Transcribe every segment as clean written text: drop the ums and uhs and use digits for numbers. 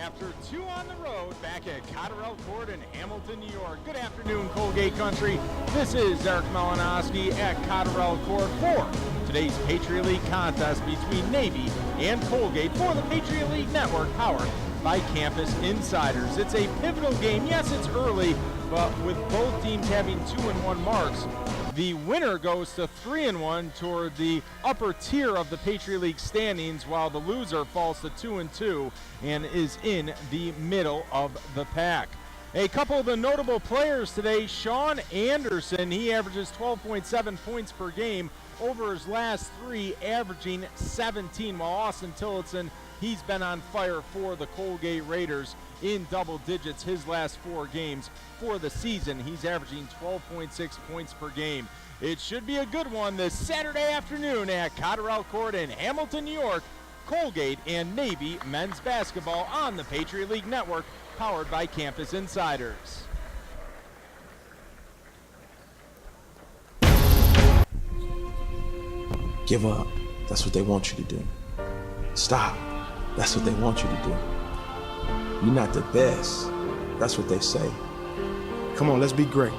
after 2 on the road back at Cotterell Court in Hamilton, New York. Good afternoon, Colgate Country. This is Eric Malinowski at Cotterell Court for today's Patriot League contest between Navy and Colgate for the Patriot League Network, powered by Campus Insiders. It's a pivotal game. Yes, it's early, but with both teams having 2-1 marks, the winner goes to 3-1 toward the upper tier of the Patriot League standings, while the loser falls to 2-2 and is in the middle of the pack. A couple of the notable players today: Sean Anderson, he averages 12.7 points per game over his last 3, averaging 17, while Austin Tillotson, he's been on fire for the Colgate Raiders in double digits his last 4 games for the season. He's averaging 12.6 points per game. It should be a good one this Saturday afternoon at Cotterell Court in Hamilton, New York. Colgate and Navy men's basketball on the Patriot League Network, powered by Campus Insiders. Give up. That's what they want you to do. Stop. That's what they want you to do. You're not the best. That's what they say. Come on, let's be great.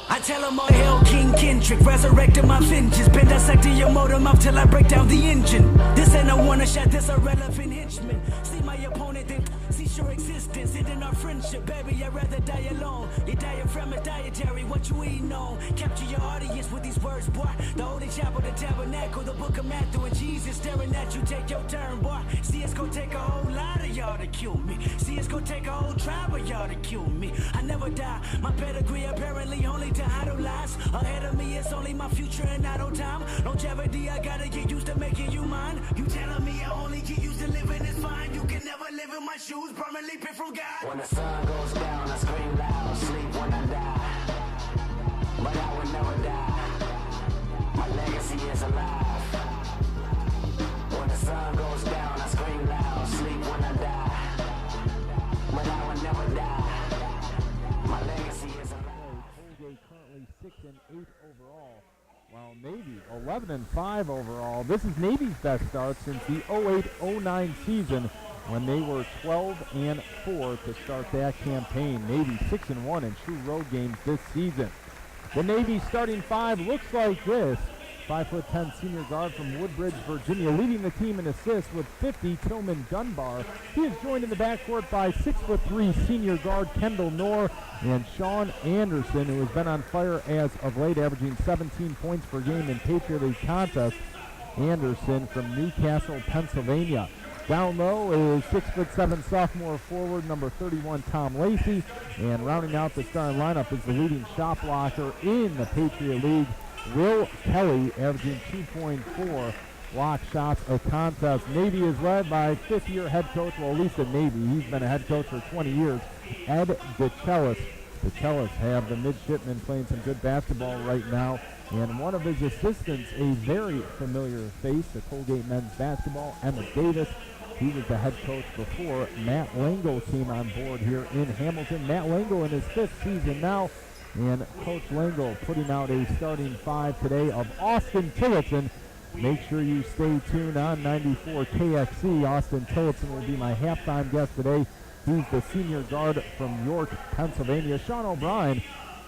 I tell them all hail King Kendrick, resurrecting my vengeance, been dissecting your motor mouth till I break down the engine. This ain't a one shot, this a relevant henchman. See my opponent, then see your existence, ending our friendship, baby. I'd rather die alone. Your diaphragm is dietary, what you eating on? Capture your audience with these words, boy. The holy chapel, the tabernacle, the book of Matthew, and Jesus staring at you. Take your turn, boy. See, it's gonna take a whole lot of y'all to kill me. See, it's gonna take a whole tribe of y'all to kill me. I never die. My pedigree apparently only to idolize. Ahead of me, it's only my future and idle time. Longevity, I gotta get used to making you mine. You telling me I only get used to living is fine. You can never live in my shoes, permanently picked from God. When the sun goes down, I scream loud, sleep when I die. But I will never die. My legacy is alive. When the sun goes down, I scream loud, sleep when I die. But I will never die. My legacy is alive. Colgate currently 6-8 overall, while Navy 11-5 overall. This is Navy's best start since the 08-09 season, when they were 12-4 to start that campaign. Navy 6-1 in true road games this season. The Navy starting 5 looks like this. 5'10" senior guard from Woodbridge, Virginia, leading the team in assists with 50, Tillman Dunbar. He is joined in the backcourt by 6'3" senior guard Kendall Knorr and Sean Anderson, who has been on fire as of late, averaging 17 points per game in Patriot League contests. Anderson from Newcastle, Pennsylvania. Down low is 6'7" sophomore forward number 31, Tom Lacey. And rounding out the starting lineup is the leading shot blocker in the Patriot League, Will Kelly, averaging 2.4 block shots a contest. Navy is led by fifth-year head coach, well, at least at Navy, he's been a head coach for 20 years, Ed DeChellis. The Cellis have the midshipmen playing some good basketball right now. And one of his assistants, a very familiar face, the Colgate men's basketball, Emma Davis. He was the head coach before Matt Lango came on board here in Hamilton. Matt Lango in his 5th season now. And Coach Lango putting out a starting 5 today of Austin Tillotson. Make sure you stay tuned on 94 KXC. Austin Tillotson will be my halftime guest today. He's the senior guard from York, Pennsylvania. Sean O'Brien,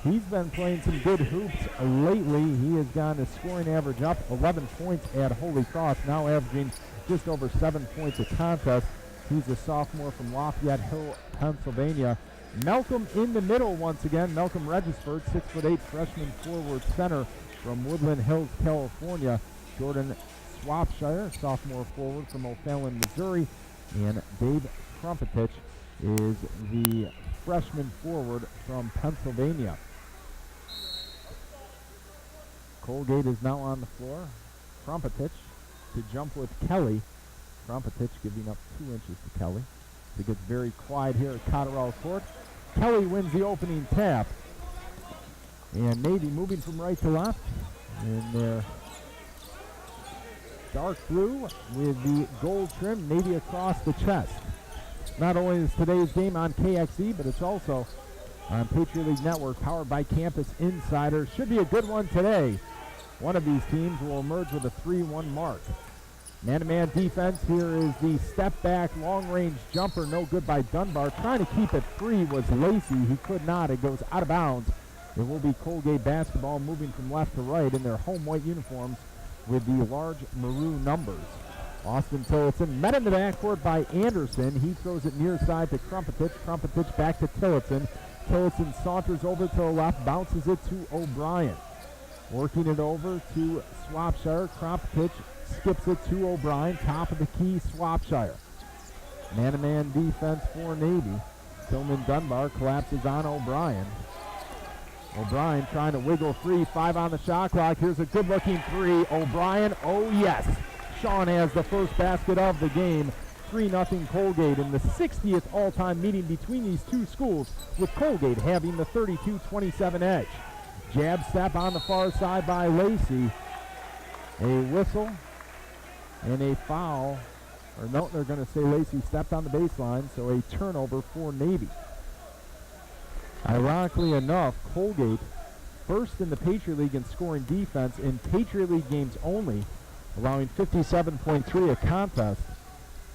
he's been playing some good hoops lately. He has gotten his scoring average up 11 points at Holy Cross, now averaging just over 7 points a contest. He's a sophomore from Lafayette Hill, Pennsylvania. Malcolm in the middle once again. Malcolm Regisford, 6'8" freshman forward center from Woodland Hills, California. Jordan Swapshire, sophomore forward from O'Fallon, Missouri. And Dave Krumpetich is the freshman forward from Pennsylvania. Colgate is now on the floor. Krumpetich to jump with Kelly. Krumpetich giving up 2 inches to Kelly. It gets very quiet here at Cotterell Court. Kelly wins the opening tap. And Navy moving from right to left in their dark blue with the gold trim, Navy across the chest. Not only is today's game on KXE, but it's also on Patriot League Network, powered by Campus Insiders. Should be a good one today. One of these teams will emerge with a 3-1 mark. Man-to-man defense. Here is the step-back, long-range jumper. No good by Dunbar. Trying to keep it free was Lacey. He could not. It goes out of bounds. It will be Colgate basketball moving from left to right in their home white uniforms with the large maroon numbers. Austin Tillotson met in the backcourt by Anderson. He throws it near side to Krumpetich. Krumpetich back to Tillotson. Tillotson saunters over to the left, bounces it to O'Brien. Working it over to Swapshire. Krumpetich skips it to O'Brien. Top of the key, Swapshire. Man-to-man defense for Navy. Tillman Dunbar collapses on O'Brien. O'Brien trying to wiggle free. 5 on the shot clock. Here's a good-looking three. O'Brien, oh yes. Sean has the first basket of the game. 3-0 Colgate in the 60th all-time meeting between these two schools, with Colgate having the 32-27 edge. Jab step on the far side by Lacey. A whistle and a foul. Or no, they're going to say Lacey stepped on the baseline, so a turnover for Navy. Ironically enough, Colgate first in the Patriot League in scoring defense in Patriot League games only, allowing 57.3 a contest,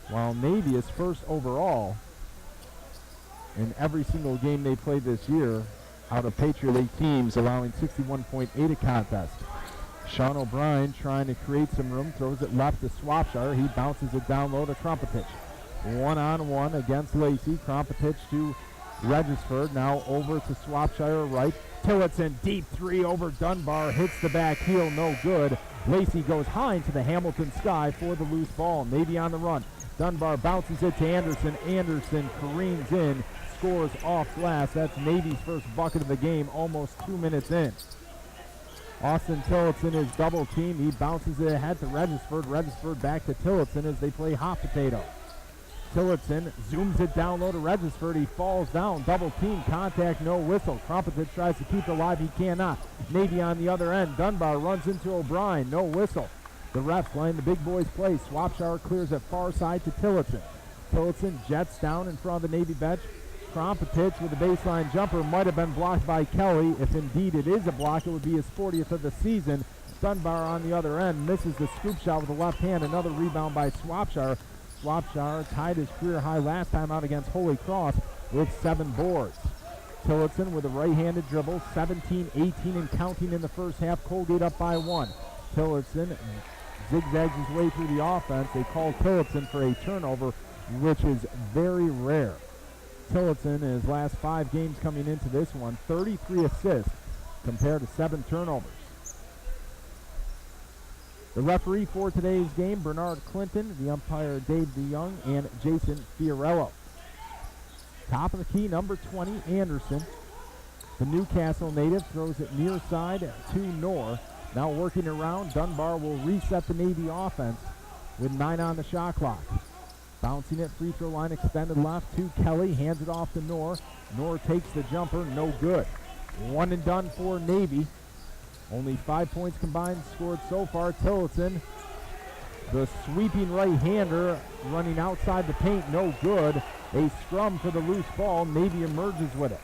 while Navy is first overall in every single game they played this year out of Patriot League teams, allowing 61.8 a contest. Sean O'Brien trying to create some room, throws it left to Swapshire. He bounces it down low to Krumpetich. 1-on-1 against Lacey. Krumpetich to Regisford, now over to Swapshire right. Tillotson, deep three over Dunbar, hits the back heel, no good. Lacey goes high into the Hamilton sky for the loose ball. Navy on the run. Dunbar bounces it to Anderson. Anderson careens in, scores off glass. That's Navy's first bucket of the game, almost 2 minutes in. Austin Tillotson is double teamed. He bounces it ahead to Regisford. Regisford back to Tillotson as they play hot potato. Tillotson zooms it down low to Regisford. He falls down. Double team. Contact. No whistle. Krumpetich tries to keep it alive. He cannot. Navy on the other end. Dunbar runs into O'Brien. No whistle. The refs line the big boys play. Swapshire clears it far side to Tillotson. Tillotson jets down in front of the Navy bench. Krumpetich with a baseline jumper might have been blocked by Kelly. If indeed it is a block, it would be his 40th of the season. Dunbar on the other end misses the scoop shot with the left hand. Another rebound by Swapshire. Swapshire tied his career high last time out against Holy Cross with 7 boards. Tillotson with a right-handed dribble, 17, 18, and counting in the first half. Colgate up by 1. Tillotson zigzags his way through the offense. They call Tillotson for a turnover, which is very rare. Tillotson, in his last 5 games coming into this one, 33 assists compared to 7 turnovers. The referee for today's game, Bernard Clinton. The umpire, Dave DeYoung, and Jason Fiorello. Top of the key, number 20, Anderson. The Newcastle native throws it near side to Knorr. Now working around, Dunbar will reset the Navy offense with 9 on the shot clock. Bouncing it, free throw line extended left to Kelly. Hands it off to Knorr. Knorr takes the jumper, no good. 1 and done for Navy. Only 5 points combined scored so far. Tillotson, the sweeping right-hander, running outside the paint, no good. A scrum for the loose ball. Navy emerges with it.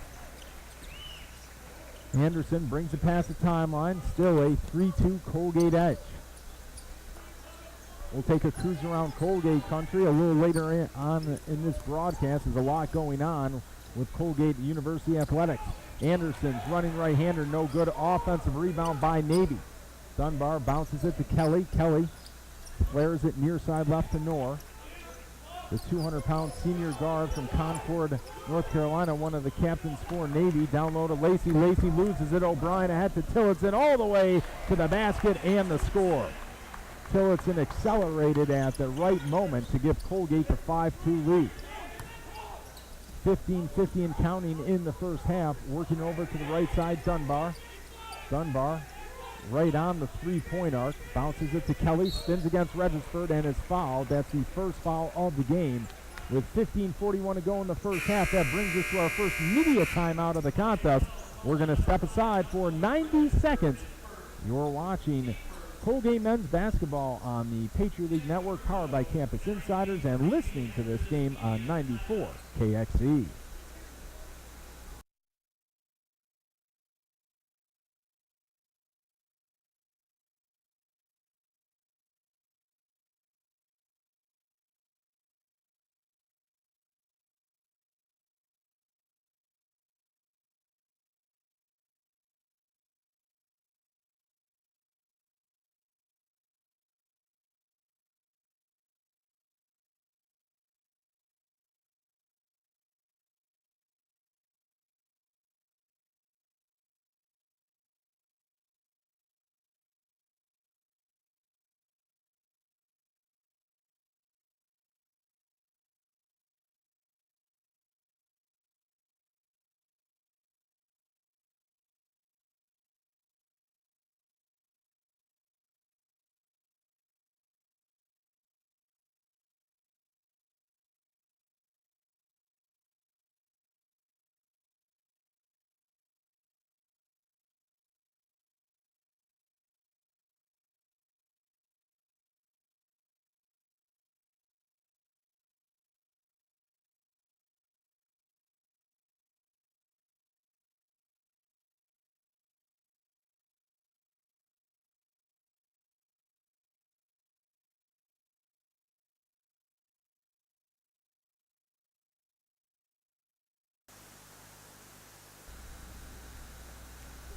Anderson brings it past the timeline. Still a 3-2 Colgate edge. We'll take a cruise around Colgate country a little later on in this broadcast. There's a lot going on with Colgate University Athletics. Anderson's running right-hander, no good. Offensive rebound by Navy. Dunbar bounces it to Kelly. Kelly flares it near side left to Knorr. The 200-pound senior guard from Concord, North Carolina, one of the captains for Navy. Down low to Lacey. Lacey loses it. O'Brien ahead to Tillotson all the way to the basket and the score. Tillotson accelerated at the right moment to give Colgate the 5-2 lead. 15-50 and counting in the first half. Working over to the right side, Dunbar. Dunbar right on the three-point arc. Bounces it to Kelly. Spins against Regisford and is fouled. That's the first foul of the game. With 15:41 to go in the first half, that brings us to our first media timeout of the contest. We're going to step aside for 90 seconds. You're watching Colgate men's basketball on the Patriot League Network, powered by Campus Insiders, and listening to this game on 94 KXE.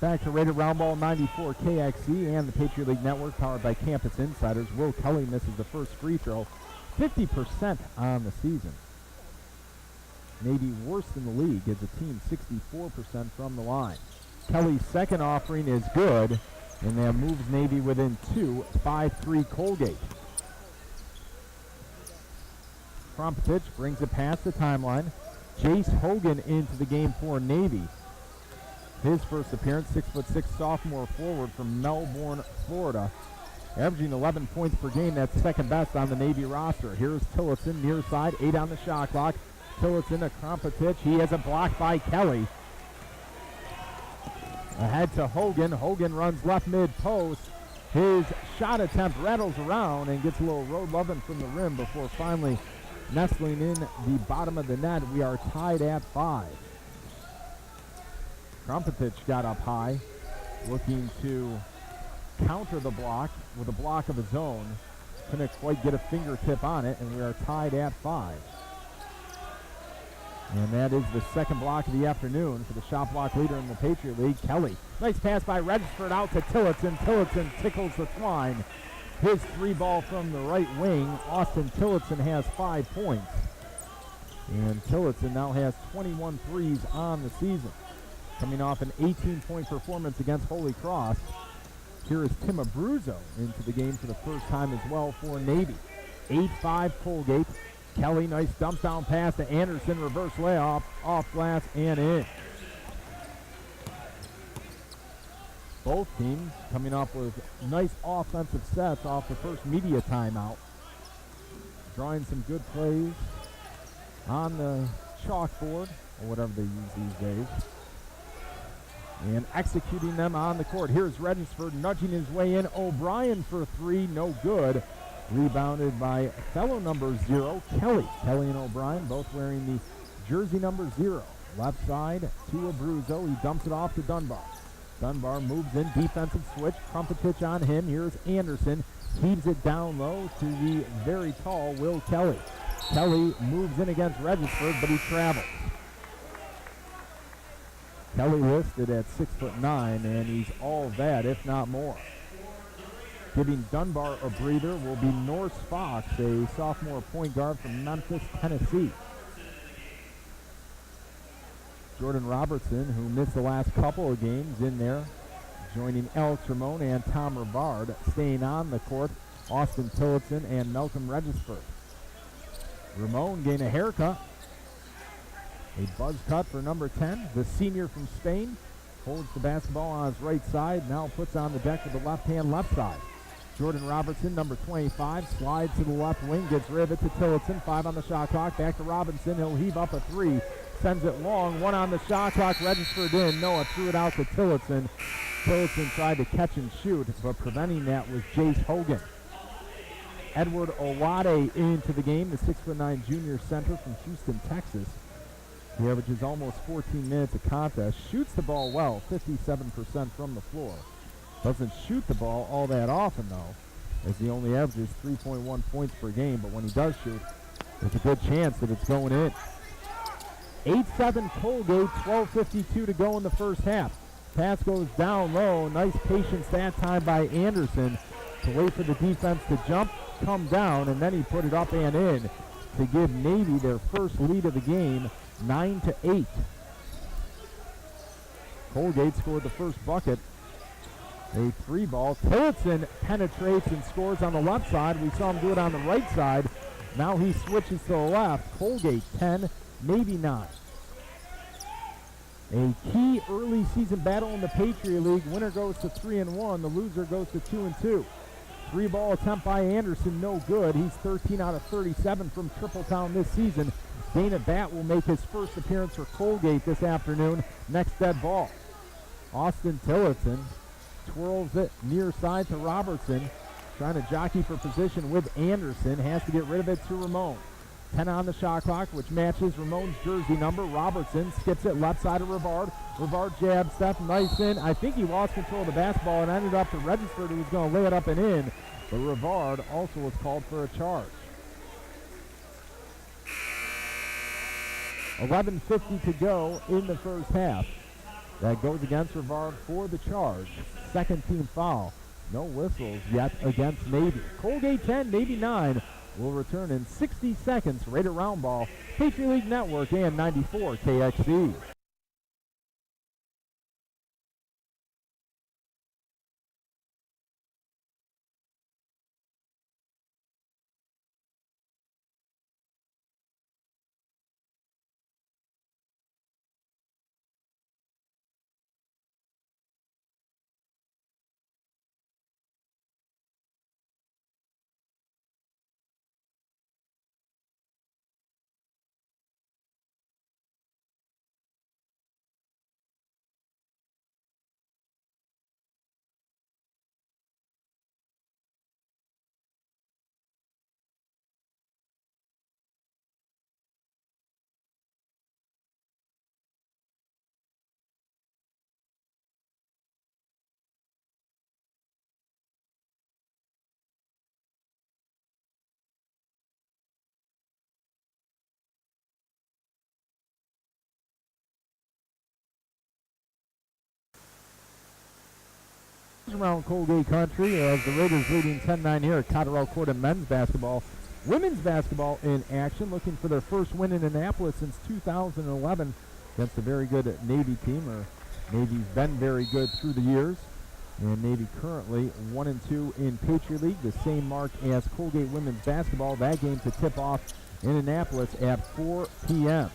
Back to Rated Roundball 94 KXC and the Patriot League Network, powered by Campus Insiders. Will Kelly misses the first free throw, 50% on the season. Navy worst in the league, gives a team 64% from the line. Kelly's second offering is good, and that moves Navy within 2, 5-3 Colgate. Krompetich brings it past the timeline. Jace Hogan into the game for Navy. His first appearance, 6'6" sophomore forward from Melbourne, Florida. Averaging 11 points per game, that's second best on the Navy roster. Here's Tillotson, near side, 8 on the shot clock. Tillotson to Krompetich. He has a block by Kelly. Ahead to Hogan. Hogan runs left mid-post. His shot attempt rattles around and gets a little road loving from the rim before finally nestling in the bottom of the net. We are tied at 5. Krompetich got up high, looking to counter the block with a block of his own. Couldn't quite get a fingertip on it, and we are tied at 5. And that is the second block of the afternoon for the shot block leader in the Patriot League, Kelly. Nice pass by Regisford out to Tillotson. Tillotson tickles the twine. His 3 ball from the right wing. Austin Tillotson has 5 points. And Tillotson now has 21 threes on the season. Coming off an 18-point performance against Holy Cross. Here is Tim Abruzzo into the game for the first time as well for Navy. 8-5 Colgate. Kelly, nice dump down pass to Anderson. Reverse layoff, off glass and in. Both teams coming up with nice offensive sets off the first media timeout. Drawing some good plays on the chalkboard, or whatever they use these days, and executing them on the court. Here's Regisford nudging his way in. O'Brien for 3, no good. Rebounded by fellow number 0, Kelly. Kelly and O'Brien both wearing the jersey number 0. Left side to Abruzzo. He dumps it off to Dunbar. Dunbar moves in, defensive switch. Krompetich on him. Here's Anderson. Heaves it down low to the very tall Will Kelly. Kelly moves in against Regisford, but he travels. Kelly listed at 6'9", and he's all that, if not more. Giving Dunbar a breather will be Norse Fox, a sophomore point guard from Memphis, Tennessee. Jordan Robertson, who missed the last couple of games, in there, joining Alex Ramon and Tom Rivard. Staying on the court, Austin Tillotson and Malcolm Regisford. Ramon getting a haircut. A buzz cut for number 10, the senior from Spain. Holds the basketball on his right side, now puts on the deck with the left hand, left side. Jordan Robertson, number 25, slides to the left wing, gets rid of it to Tillotson. 5 on the shot clock, back to Robinson. He'll heave up a 3, sends it long. 1 on the shot clock, registered in. Noah threw it out to Tillotson. Tillotson tried to catch and shoot, but preventing that was Jace Hogan. Edward Owade into the game, the 6'9" junior center from Houston, Texas. He averages almost 14 minutes of contest. Shoots the ball well, 57% from the floor. Doesn't shoot the ball all that often, though, as he only averages 3.1 points per game. But when he does shoot, there's a good chance that it's going in. 8-7 Colgate, 12:52 to go in the first half. Pass goes down low. Nice patience that time by Anderson to wait for the defense to jump, come down, and then he put it up and in to give Navy their first lead of the game, 9-8. Colgate scored the first bucket. A 3 ball. Tillotson penetrates and scores on the left side. We saw him do it on the right side. Now he switches to the left. Colgate 10, Navy 9. A key early season battle in the Patriot League. Winner goes to 3-1. The loser goes to 2-2. 3 ball attempt by Anderson, no good. He's 13 out of 37 from Tripletown this season. Dana Batt will make his first appearance for Colgate this afternoon. Next dead ball. Austin Tillotson twirls it near side to Robertson. Trying to jockey for position with Anderson. Has to get rid of it to Ramon. 10 on the shot clock, which matches Ramon's jersey number. Robertson skips it left side of Rivard. Rivard jab step, nice in. I think he lost control of the basketball and ended up to Regisford, who was going to lay it up and in. But Rivard also was called for a charge. 11:50 to go in the first half. That goes against Rivard for the charge. Second team foul. No whistles yet against Navy. Colgate 10, Navy 9 will return in 60 seconds. Raider Round Ball, Patriot League Network, and 94 KXC. Around Colgate country as the Raiders leading 10-9 here at Cotterell Court in men's basketball. Women's basketball in action, looking for their first win in Annapolis since 2011 against a very good Navy team. Navy's been very good through the years, and Navy currently 1-2 in Patriot League, the same mark as Colgate women's basketball. That game to tip off in Annapolis at 4 p.m.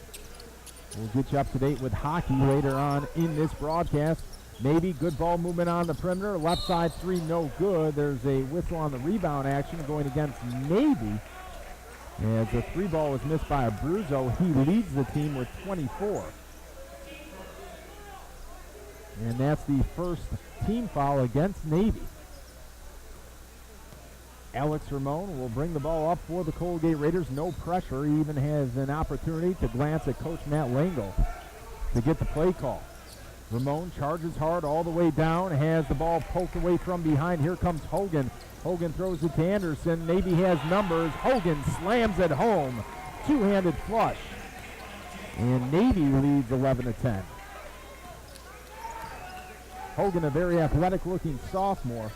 We'll get you up to date with hockey later on in this broadcast. Navy, good ball movement on the perimeter. Left side three, no good. There's a whistle on the rebound action going against Navy. As the three ball was missed by Abruzzo, he leads the team with 24. And that's the first team foul against Navy. Alex Ramon will bring the ball up for the Colgate Raiders. No pressure. He even has an opportunity to glance at Coach Matt Langle to get the play call. Ramon charges hard all the way down, has the ball poked away from behind. Here comes Hogan. Hogan throws it to Anderson. Navy has numbers. Hogan slams it home. Two-handed flush. And Navy leads 11-10. Hogan, a very athletic-looking sophomore,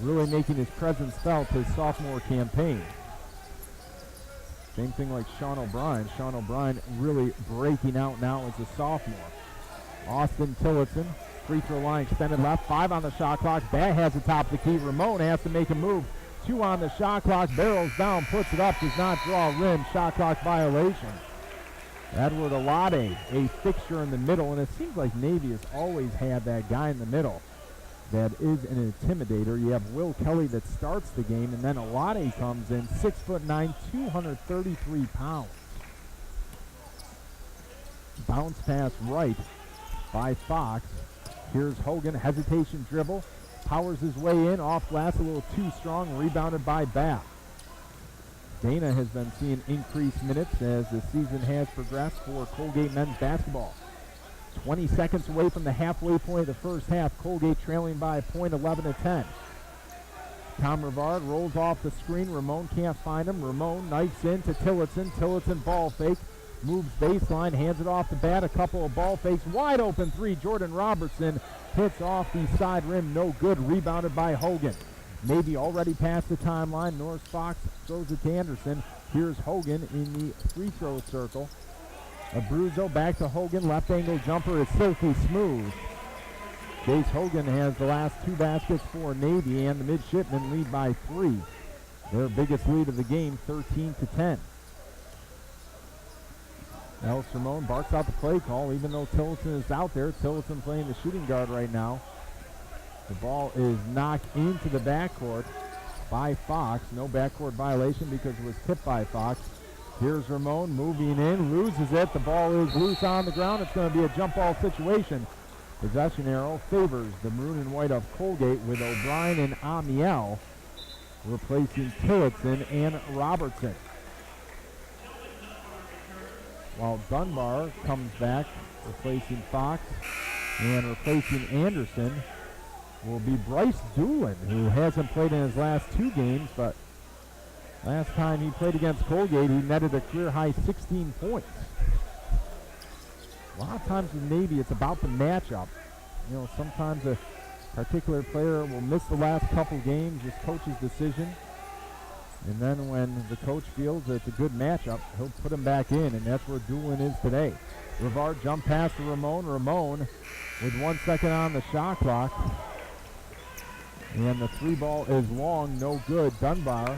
really making his presence felt his sophomore campaign. Same thing like Sean O'Brien. Sean O'Brien really breaking out now as a sophomore. Austin Tillotson, free throw line extended left, 5 on the shot clock. Bat has the top of the key. Ramon has to make a move. 2 on the shot clock, barrels down, puts it up, does not draw a rim. Shot clock violation. Edward Alade, a fixture in the middle, and it seems like Navy has always had that guy in the middle that is an intimidator. You have Will Kelly that starts the game, and then Alade comes in, 6'9", 233 pounds. Bounce pass right by Fox. Here's Hogan, hesitation dribble, powers his way in, off glass, a little too strong, rebounded by Bath. Dana has been seeing increased minutes as the season has progressed for Colgate men's basketball. 20 seconds away from the halfway point of the first half, Colgate trailing by a point, 11-10. Tom Rivard rolls off the screen. Ramon can't find him. Ramon knifes in to Tillotson. Tillotson ball fake. Moves baseline, hands it off the bat, a couple of ball fakes, wide open three. Jordan Robertson hits off the side rim, no good, rebounded by Hogan. Navy already past the timeline. Norris Fox throws it to Anderson. Here's Hogan in the free throw circle. Abruzzo back to Hogan, left angle jumper is silky smooth. Chase Hogan has the last 2 baskets for Navy, and the midshipmen lead by 3. Their biggest lead of the game, 13-10. Alex Ramon barks out the play call, even though Tillotson is out there. Tillotson playing the shooting guard right now. The ball is knocked into the backcourt by Fox. No backcourt violation because it was tipped by Fox. Here's Ramon moving in, loses it. The ball is loose on the ground. It's going to be a jump ball situation. Possession arrow favors the maroon and white of Colgate with O'Brien and Amiel replacing Tillotson and Robertson. While Dunbar comes back, replacing Fox, and replacing Anderson will be Bryce Doolin, who hasn't played in his last 2 games, but last time he played against Colgate, he netted a career-high 16 points. A lot of times with Navy, it's about the matchup. You know, sometimes a particular player will miss the last couple games, just coach's decision. And then when the coach feels that it's a good matchup, he'll put him back in, and that's where Doolin is today. Rivard jump pass to Ramon. Ramon with 1 second on the shot clock. And the three ball is long, no good. Dunbar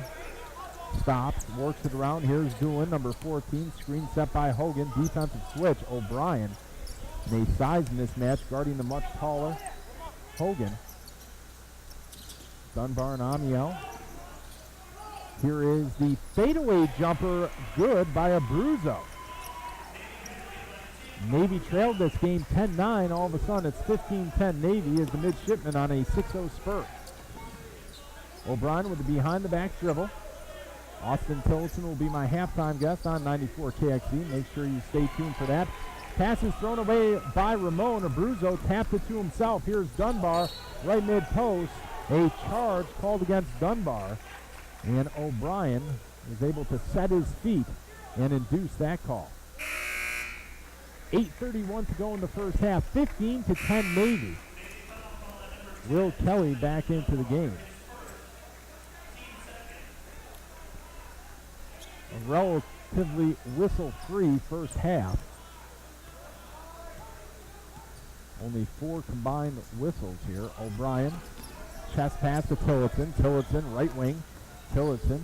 stops, works it around. Here's Doolin, number 14. Screen set by Hogan. Defensive switch, O'Brien. And a size mismatch guarding the much taller Hogan. Dunbar and Amiel. Here is the fadeaway jumper, good by Abruzzo. Navy trailed this game 10-9. All of a sudden, it's 15-10 Navy as the midshipmen on a 6-0 spurt. O'Brien with the behind-the-back dribble. Austin Tillotson will be my halftime guest on 94 KXE. Make sure you stay tuned for that. Pass is thrown away by Ramon. Abruzzo tapped it to himself. Here's Dunbar, right mid-post. A charge called against Dunbar. And O'Brien was able to set his feet and induce that call. 8:31 to go in the first half. 15-10 Navy. Will Kelly back into the game. A relatively whistle-free first half. Only 4 combined whistles here. O'Brien, chest pass to Tillotson. Tillotson, right wing. Tillotson,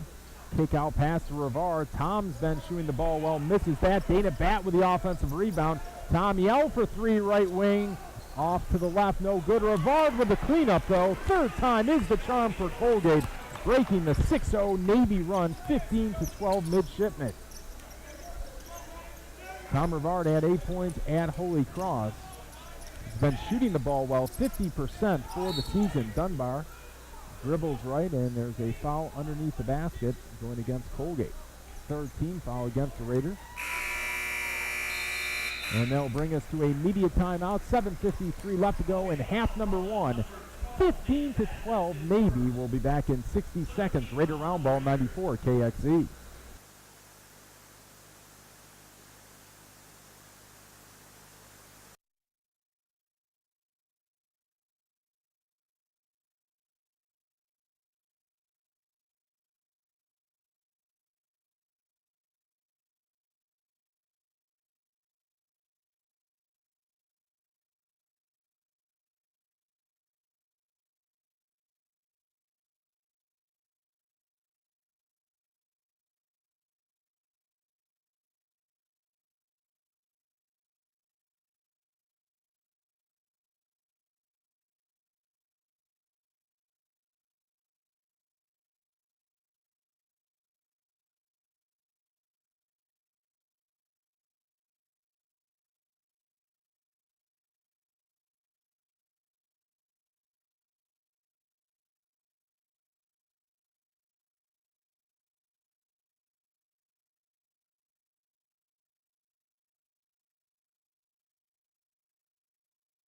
kick out pass to Rivard. Tom's been shooting the ball well, misses that. Dana Batt with the offensive rebound. Tom Yell for 3, right wing. Off to the left, no good. Rivard with the cleanup though. Third time is the charm for Colgate, breaking the 6-0 Navy run, 15-12 midshipmen. Tom Rivard had 8 points at Holy Cross. He's been shooting the ball well, 50% for the season. Dunbar dribbles right, and there's a foul underneath the basket going against Colgate. Third team foul against the Raiders. And that'll bring us to a media timeout. 7:53 left to go in half number 1. 15-12 Navy. Will be back in 60 seconds. Raider round ball, 94 KXE.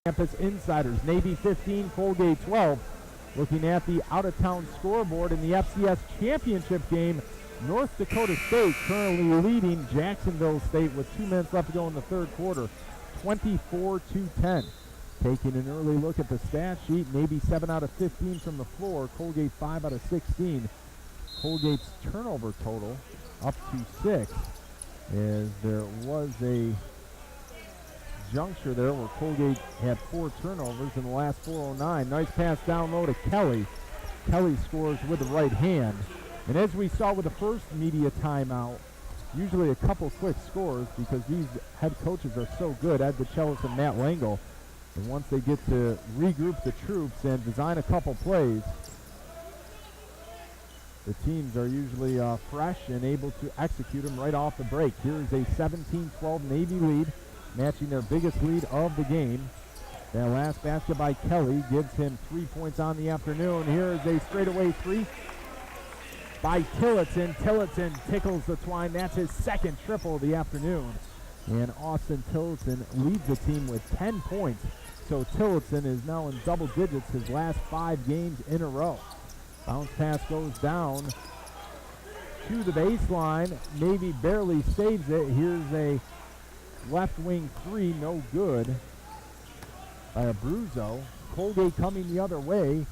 Campus Insiders, Navy 15, Colgate 12. Looking at the out-of-town scoreboard in the FCS championship game, North Dakota State currently leading Jacksonville State with 2 minutes left to go in the third quarter, 24-10. Taking an early look at the stat sheet, Navy 7 out of 15 from the floor, Colgate 5 out of 16. Colgate's turnover total up to 6, as there was a juncture there where Colgate had 4 turnovers in the last 4:09. Nice pass down low to Kelly. Kelly scores with the right hand. And as we saw with the first media timeout, usually a couple quick scores because these head coaches are so good, Ed DeChellis and Matt Langle. And once they get to regroup the troops and design a couple plays, the teams are usually fresh and able to execute them right off the break. Here is a 17-12 Navy lead, matching their biggest lead of the game. That last basket by Kelly gives him 3 points on the afternoon. Here is a straightaway 3 by Tillotson. Tillotson tickles the twine. That's his second triple of the afternoon. And Austin Tillotson leads the team with 10 points. So Tillotson is now in double digits his last 5 games in a row. Bounce pass goes down to the baseline. Navy barely saves it. Here's a left wing three, no good by Abruzzo. Colgate coming the other way.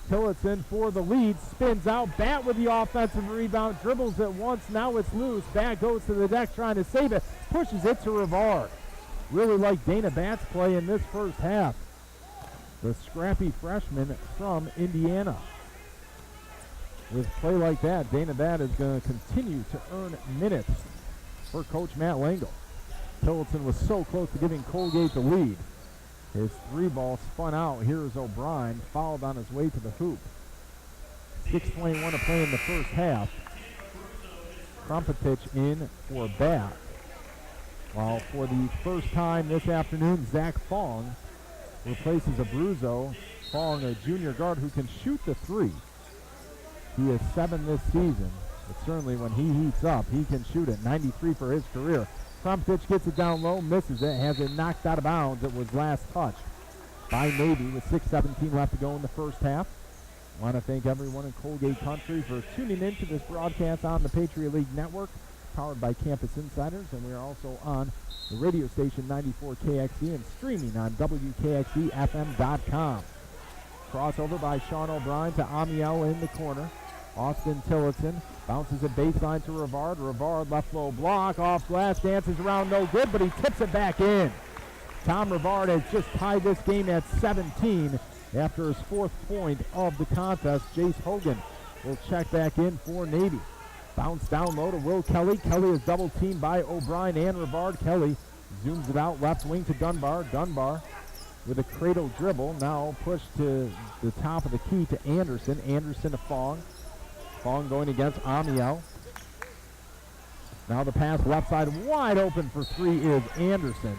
Tillotson for the lead, spins out, Bat with the offensive rebound, dribbles it once, now it's loose. Bat goes to the deck trying to save it, pushes it to Rivard. Really like Dana Bat's play in this first half. The scrappy freshman from Indiana. With play like that, Dana Bat is going to continue to earn minutes for Coach Matt Langle. Tillotson was so close to giving Colgate the lead. His three ball spun out. Here's O'Brien, fouled on his way to the hoop. 6:21 to play in the first half. Krumpetich in for Bat. While for the first time this afternoon, Zach Fong replaces Abruzzo. Fong, a junior guard who can shoot the three. He is 7 this season, but certainly when he heats up, he can shoot it. 93 for his career. Krumpetich gets it down low, misses it, has it knocked out of bounds. It was last touched by Navy with 6:17 left to go in the first half. I want to thank everyone in Colgate Country for tuning in to this broadcast on the Patriot League Network, powered by Campus Insiders, and we are also on the radio station 94 KXE and streaming on WKXEFM.com. Crossover by Sean O'Brien to Amiel in the corner. Austin Tillotson bounces a baseline to Rivard. Rivard left low block, off glass, dances around, no good, but he tips it back in. Tom Rivard has just tied this game at 17 after his 4th point of the contest. Jace Hogan will check back in for Navy. Bounce down low to Will Kelly. Kelly is double teamed by O'Brien and Rivard. Kelly zooms it out left wing to Dunbar. Dunbar with a cradle dribble, now pushed to the top of the key to Anderson. Anderson to Fong. Fong going against Amiel. Now the pass left side wide open for three is Anderson.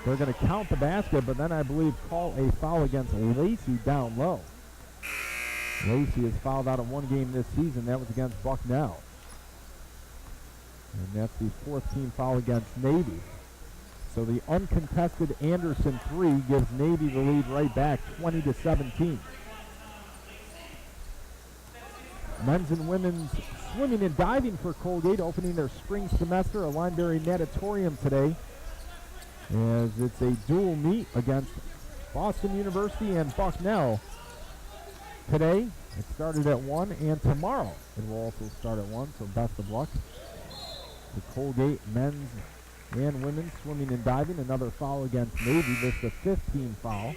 They're going to count the basket, but then I believe call a foul against Lacey down low. Lacey has fouled out of one game this season. That was against Bucknell. And that's the 4th team foul against Navy. So the uncontested Anderson three gives Navy the lead right back, 20-17. Men's and women's swimming and diving for Colgate opening their spring semester, a Lineberry natatorium today, as it's a dual meet against Boston University and Bucknell. Today, it started at 1, and tomorrow it will also start at 1, so best of luck to Colgate men's and women's swimming and diving. Another foul against Navy. This is the 15 foul.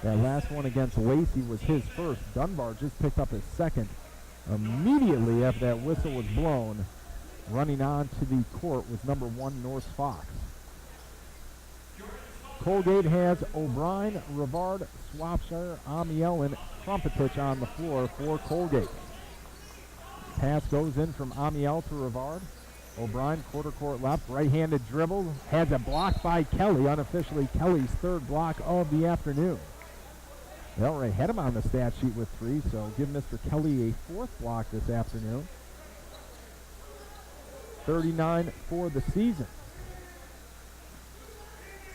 That last one against Lacey was his first. Dunbar just picked up his second immediately after that whistle was blown. Running on to the court was number 1, Norse Fox. Colgate has O'Brien, Rivard, Swapshire, Amiel, and Krumpetich on the floor for Colgate. Pass goes in from Amiel to Rivard. O'Brien, quarter court left, right-handed dribble, has it blocked by Kelly, unofficially Kelly's 3rd block of the afternoon. They already had him on the stat sheet with 3, so give Mr. Kelly a 4th block this afternoon. 39 for the season.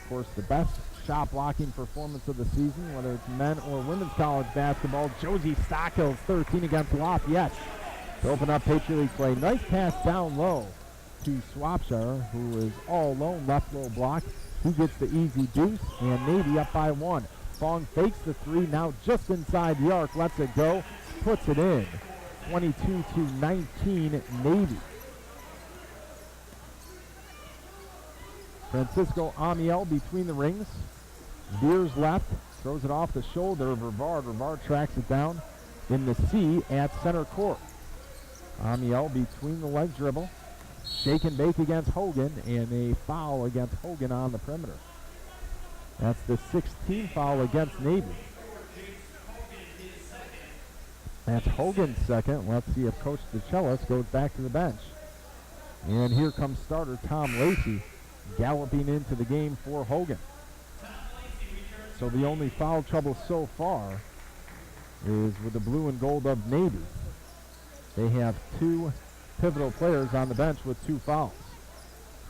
Of course, the best shot blocking performance of the season, whether it's men or women's college basketball, Josie Stockhill's 13 against Lafayette to open up Patriot League play. Nice pass down low to Swapshire, who is all alone, left low block. He gets the easy deuce, and Navy up by 1. Fong fakes the 3, now just inside the arc, lets it go, puts it in. 22-19 Navy. Francisco Amiel between the rings. Veers left, throws it off the shoulder of Rivard. Rivard tracks it down in the C at center court. Amiel between the leg dribble. Shake and bake against Hogan, and a foul against Hogan on the perimeter. That's the 16th foul against Navy. That's Hogan's second. Let's see if Coach DeChellis goes back to the bench. And here comes starter Tom Lacey galloping into the game for Hogan. So the only foul trouble so far is with the blue and gold of Navy. They have 2 pivotal players on the bench with 2 fouls.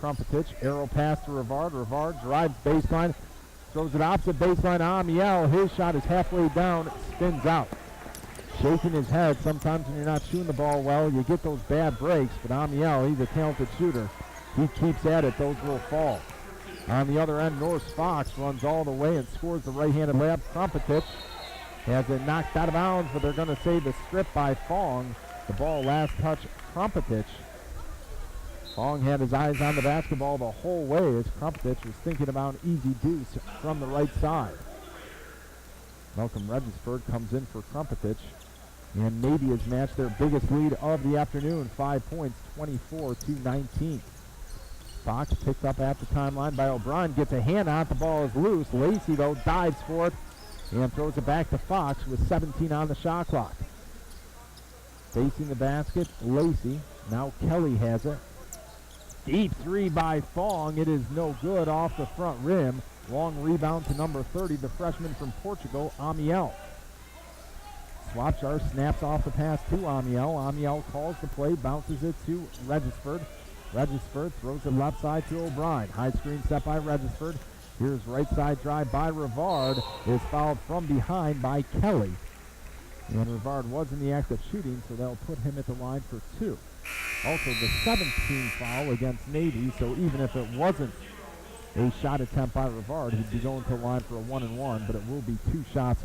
Krumpetich, arrow pass to Rivard. Rivard drives baseline, throws it opposite baseline to Amiel. His shot is halfway down, spins out. Shaking his head. Sometimes when you're not shooting the ball well, you get those bad breaks, but Amiel, he's a talented shooter. he keeps at it, those will fall. On the other end, Norris Fox runs all the way and scores the right-handed layup. Krumpetich has it knocked out of bounds, but they're going to say the strip by Fong. The ball last touch, Krumpetich. Fong had his eyes on the basketball the whole way as Krumpetich was thinking about an easy deuce from the right side. Malcolm Regisford comes in for Krumpetich, and Navy has matched their biggest lead of the afternoon, 5 points, 24-19. Fox picked up at the timeline by O'Brien, gets a hand on it, the ball is loose. Lacey, though, dives for it and throws it back to Fox with 17 on the shot clock. Facing the basket, Lacey. Now Kelly has it. Deep three by Fong. It is no good off the front rim. Long rebound to number 30, the freshman from Portugal, Amiel. Swapshar snaps off the pass to Amiel. Amiel calls the play, bounces it to Regisford. Regisford throws it left side to O'Brien. High screen set by Regisford. Here's right side drive by Rivard. Is fouled from behind by Kelly. And Rivard was in the act of shooting, so they'll put him at the line for 2. Also the 17th foul against Navy, so even if it wasn't a shot attempt by Rivard, he'd be going to the line for a 1-and-1, but it will be 2 shots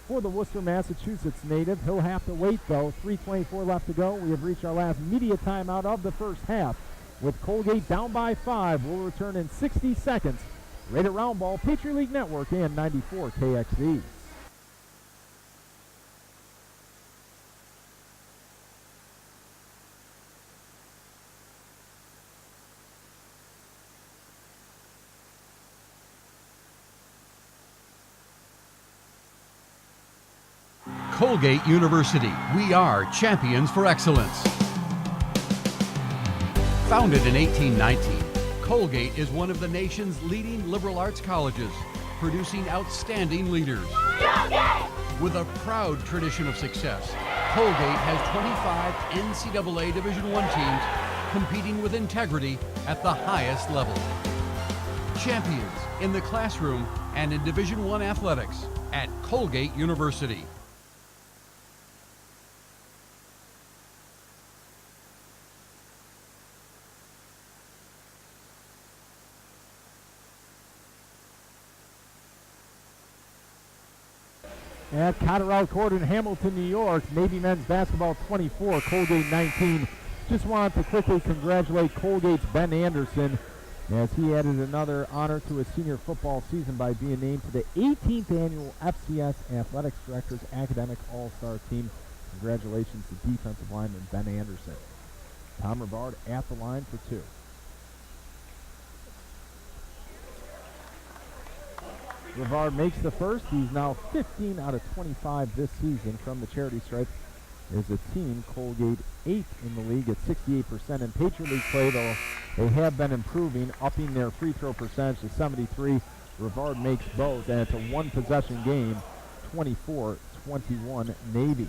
for the Worcester, Massachusetts native. He'll have to wait, though. 3:24 left to go. We have reached our last media timeout of the first half. With Colgate down by 5, we'll return in 60 seconds. Right at Roundball, Patriot League Network, and 94 KXE. Colgate University, we are champions for excellence. Founded in 1819, Colgate is one of the nation's leading liberal arts colleges, producing outstanding leaders. Colgate! With a proud tradition of success, Colgate has 25 NCAA Division I teams competing with integrity at the highest level. Champions in the classroom and in Division I athletics at Colgate University. At Cotterell Court in Hamilton, New York, Navy men's basketball 24, Colgate 19. Just wanted to quickly congratulate Colgate's Ben Anderson as he added another honor to his senior football season by being named to the 18th annual FCS Athletics Directors Academic All-Star Team. Congratulations to defensive lineman Ben Anderson. Tom Rivard at the line for 2. Rivard makes the first. He's now 15 out of 25 this season from the charity stripe. Is a team, Colgate 8th in the league at 68%. In Patriot League play, though, they have been improving, upping their free throw percentage to 73. Rivard makes both, and it's a one-possession game, 24-21 Navy.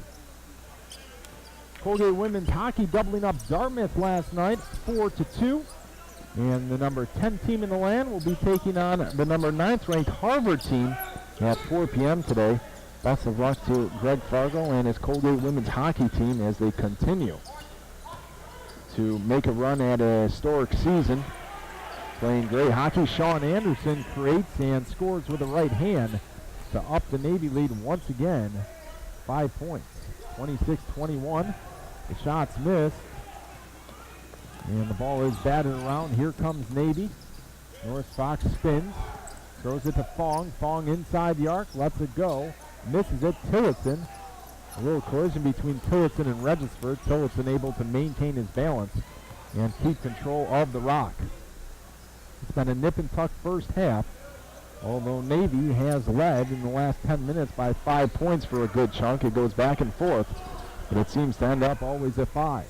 Colgate women's hockey doubling up Dartmouth last night, 4-2. And the number 10 team in the land will be taking on the number 9th ranked Harvard team at 4 p.m. today. Best of luck to Greg Fargo and his Colgate women's hockey team as they continue to make a run at a historic season. Playing great hockey, Sean Anderson creates and scores with the right hand to up the Navy lead once again. 5 points, 26-21. The shots missed. And the ball is batted around. Here comes Navy. Norris Fox spins. Throws it to Fong. Fong inside the arc. Lets it go. Misses it. Tillotson. A little collision between Tillotson and Regisford. Tillotson able to maintain his balance and keep control of the rock. It's been a nip and tuck first half. Although Navy has led in the last 10 minutes by 5 points for a good chunk. It goes back and forth. But it seems to end up always at 5.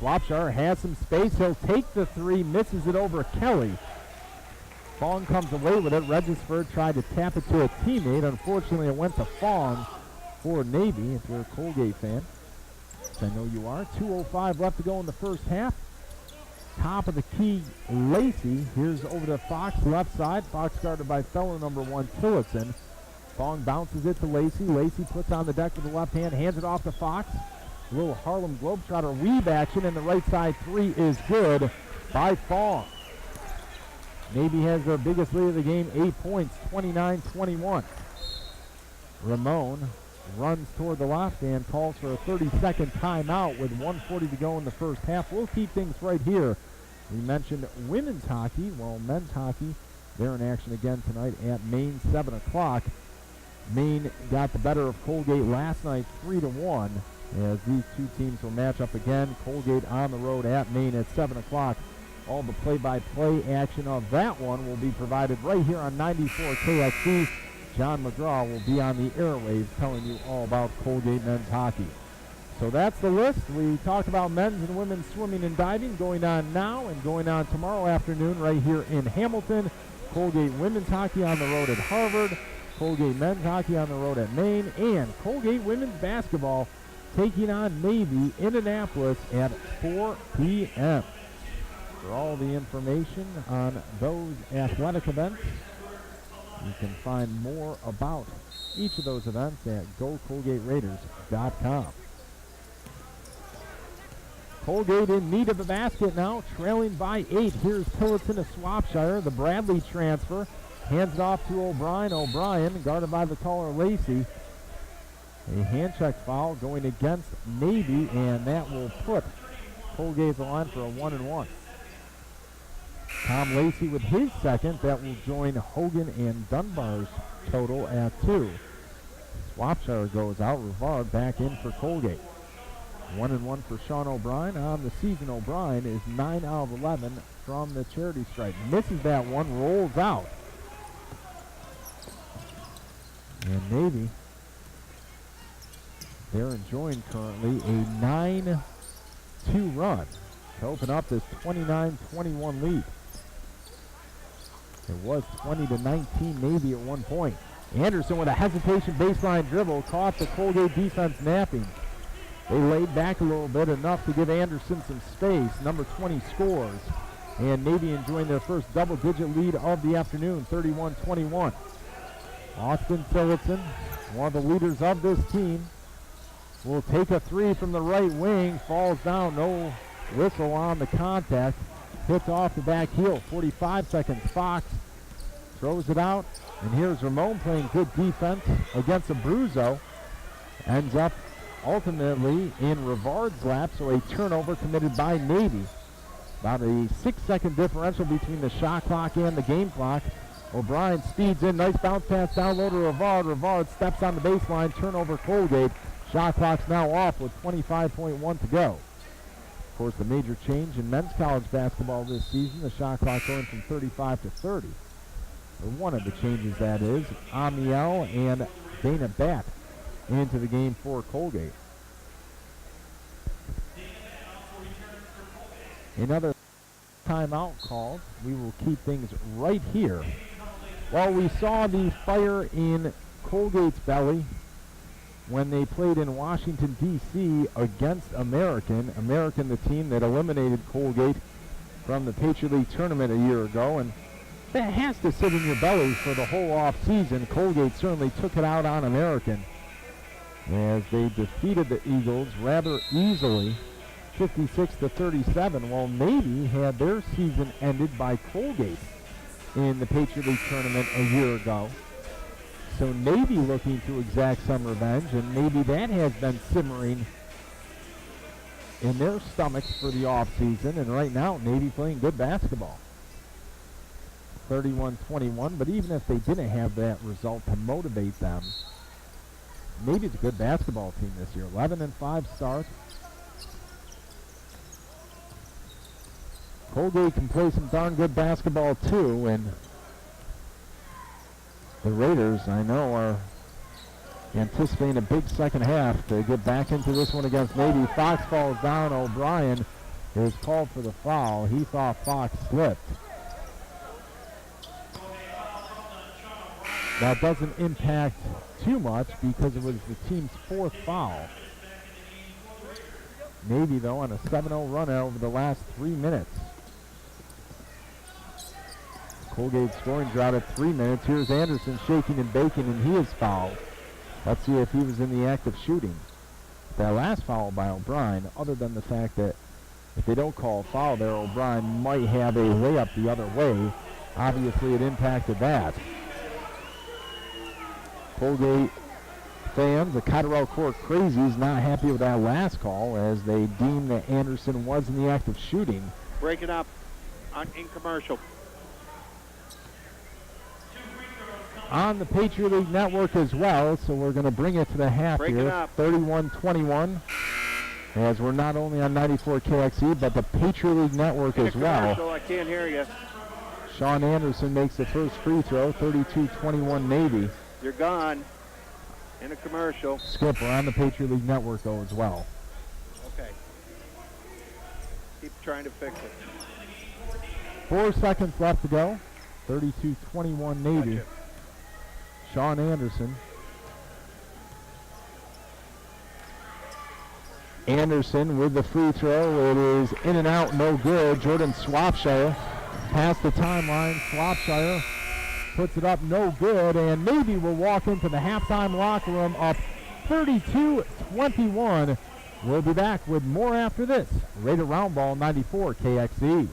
Swapshire has some space. He'll take the 3, misses it over Kelly. Fong comes away with it. Regisford tried to tap it to a teammate. Unfortunately, it went to Fong for Navy, if you're a Colgate fan, which I know you are. 2:05 left to go in the first half. Top of the key, Lacey. Here's over to Fox, left side. Fox guarded by fellow number 1, Tillotson. Fong bounces it to Lacey. Lacey puts on the deck with the left hand, hands it off to Fox. little Harlem Globetrotter weave action, and the right side three is good by Fong. Navy has their biggest lead of the game, 8 points, 29-21. Ramon runs toward the left and calls for a 30-second timeout with 1:40 to go in the first half. We'll keep things right here. We mentioned women's hockey. Well, men's hockey, they're in action again tonight at Maine, 7 o'clock. Maine got the better of Colgate last night, 3-1, as these two teams will match up again. Colgate on the road at Maine at 7 o'clock. All the play-by-play action of that one will be provided right here on 94 KXC. John McGraw will be on the airwaves telling you all about Colgate men's hockey. So that's the list. We talked about men's and women's swimming and diving going on now and going on tomorrow afternoon right here in Hamilton. Colgate women's hockey on the road at Harvard. Colgate men's hockey on the road at Maine. And Colgate women's basketball taking on Navy in Annapolis at 4 p.m. For all the information on those athletic events, you can find more about each of those events at GoColgateRaiders.com. Colgate in need of a basket now, trailing by 8. Here's Tillotson of Swapshire, the Bradley transfer. Hands it off to O'Brien. O'Brien guarded by the taller Lacey. A hand check foul going against Navy, and that will put Colgate on the line for a 1-and-1. Tom Lacey with his second. That will join Hogan and Dunbar's total at 2. Swapshire goes out. Rivard back in for Colgate. 1-and-1 for Sean O'Brien. On the season, O'Brien is 9 out of 11 from the charity stripe. Misses that one, rolls out. And Navy, they're enjoying currently a 9-2 run to open up this 29-21 lead. It was 20-19 Navy at one point. Anderson with a hesitation baseline dribble caught the Colgate defense napping. They laid back a little bit, enough to give Anderson some space. Number 20 scores. And Navy enjoying their first double-digit lead of the afternoon, 31-21. Austin Tillotson, one of the leaders of this team, will take a three from the right wing. Falls down, no whistle on the contact. Hits off the back heel, 45 seconds. Fox throws it out. And here's Ramon playing good defense against Abruzzo. Ends up ultimately in Rivard's lap, so a turnover committed by Navy. About a 6-second differential between the shot clock and the game clock. O'Brien speeds in, nice bounce pass down low to Rivard. Rivard steps on the baseline, turnover Colgate. Shot clock's now off with 25.1 to go. Of course, the major change in men's college basketball this season, the shot clock going from 35 to 30. Or one of the changes, that is. Amiel and Dana Batt into the game for Colgate. Another timeout called. We will keep things right here. Well, we saw the fire in Colgate's belly when they played in Washington, D.C. against American. American, the team that eliminated Colgate from the Patriot League tournament a year ago. And that has to sit in your belly for the whole offseason. Colgate certainly took it out on American as they defeated the Eagles rather easily, 56-37, while Navy had their season ended by Colgate in the Patriot League tournament a year ago. So Navy looking to exact some revenge, and maybe that has been simmering in their stomachs for the offseason. And right now, Navy playing good basketball. 31-21, but even if they didn't have that result to motivate them, Navy's a good basketball team this year. 11-5 start. Colgate can play some darn good basketball too, and the Raiders, I know, are anticipating a big second half to get back into this one against Navy. Fox falls down. O'Brien is called for the foul. He thought Fox slipped. That doesn't impact too much because it was the team's fourth foul. Navy, though, on a 7-0 run over the last 3 minutes. Colgate scoring drought at 3 minutes. Here's Anderson shaking and baking, and he is fouled. Let's see if he was in the act of shooting. that last foul by O'Brien, other than the fact that if they don't call a foul there, O'Brien might have a layup the other way. Obviously, it impacted that. Colgate fans, the Cotterell Court Crazies, not happy with that last call as they deemed that Anderson was in the act of shooting. Break it up in commercial. On the Patriot League Network as well, so we're going to bring it to the half Break here. it up. 31-21, as we're not only on 94 KXE, but the Patriot League Network as well. I can't hear you. Sean Anderson makes the first free throw, 32-21 Navy. You're gone. In a commercial. Skip, we're on the Patriot League Network, though, as well. Okay. Keep trying to fix it. 4 seconds left to go. 32-21 Navy. Gotcha. Sean Anderson. Anderson with the free throw. It is in and out, no good. Jordan Swapshire past the timeline. Swapshire puts it up, no good, and Navy will walk into the halftime locker room up 32-21. We'll be back with more after this. Rated Round Ball 94 KXE.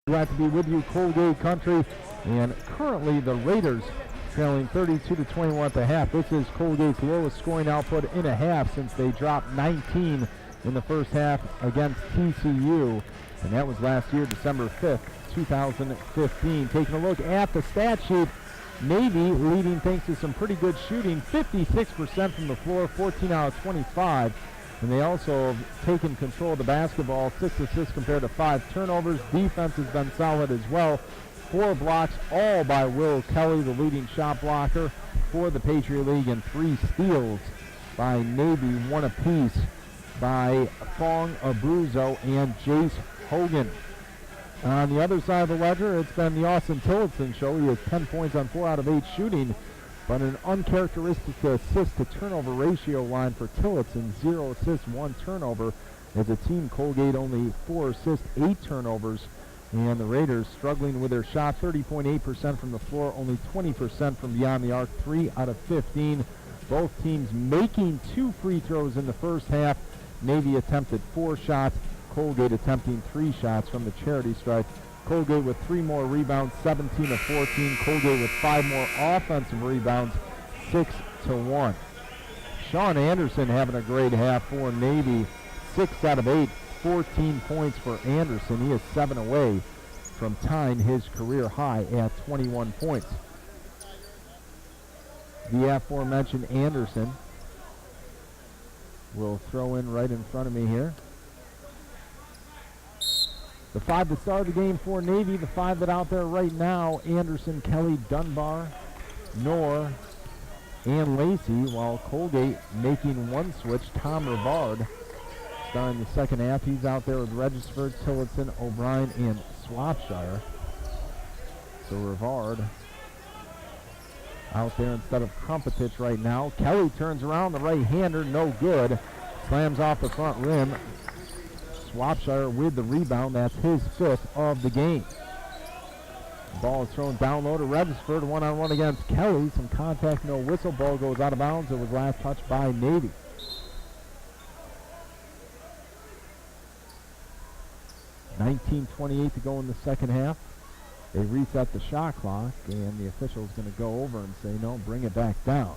Glad to be with you, Colgate Country. And currently the Raiders trailing 32-21 at the half. This is Colgate's lowest scoring output in a half since they dropped 19 in the first half against TCU. And that was last year, December 5th, 2015. Taking a look at the stat sheet, Navy leading thanks to some pretty good shooting, 56% from the floor, 14 out of 25. And they also have taken control of the basketball, 6 assists compared to 5 turnovers. Defense has been solid as well. 4 blocks, all by Will Kelly, the leading shot blocker for the Patriot League, and 3 steals by Navy, 1 apiece by Fong Abruzzo and Jace Hogan. On the other side of the ledger, it's been the Austin Tillotson show. He has 10 points on 4 out of 8 shooting, but an uncharacteristic assist-to-turnover ratio line for Tillotson, 0 assists, 1 turnover. As a team, Colgate only 4 assists, 8 turnovers, and the Raiders struggling with their shot, 30.8% from the floor, only 20% from beyond the arc, 3 out of 15. Both teams making 2 free throws in the first half. Navy attempted 4 shots, Colgate attempting 3 shots from the charity stripe. Colgate with 3 more rebounds, 17 of 14. Colgate with 5 more offensive rebounds, 6-1. Sean Anderson having a great half for Navy, 6 out of 8, 14 points for Anderson. He is 7 away from tying his career high at 21 points. The aforementioned Anderson will throw in right in front of me here. The 5 that started the game for Navy, the 5 that out there right now, Anderson, Kelly, Dunbar, Knorr, and Lacey, while Colgate making 1 switch, Tom Rivard. Starting the second half, he's out there with Regisford, Tillotson, O'Brien, and Swapshire. So Rivard out there instead of Krumpetich right now. Kelly turns around, the right-hander, no good. Slams off the front rim. Swapshire with the rebound. That's his 5th of the game. The ball is thrown down low to Regisford. 1-on-1 against Kelly. Some contact, no whistle. Ball goes out of bounds. It was last touched by Navy. .28 to go in the second half. They reset the shot clock, and the official's going to go over and say, no, bring it back down.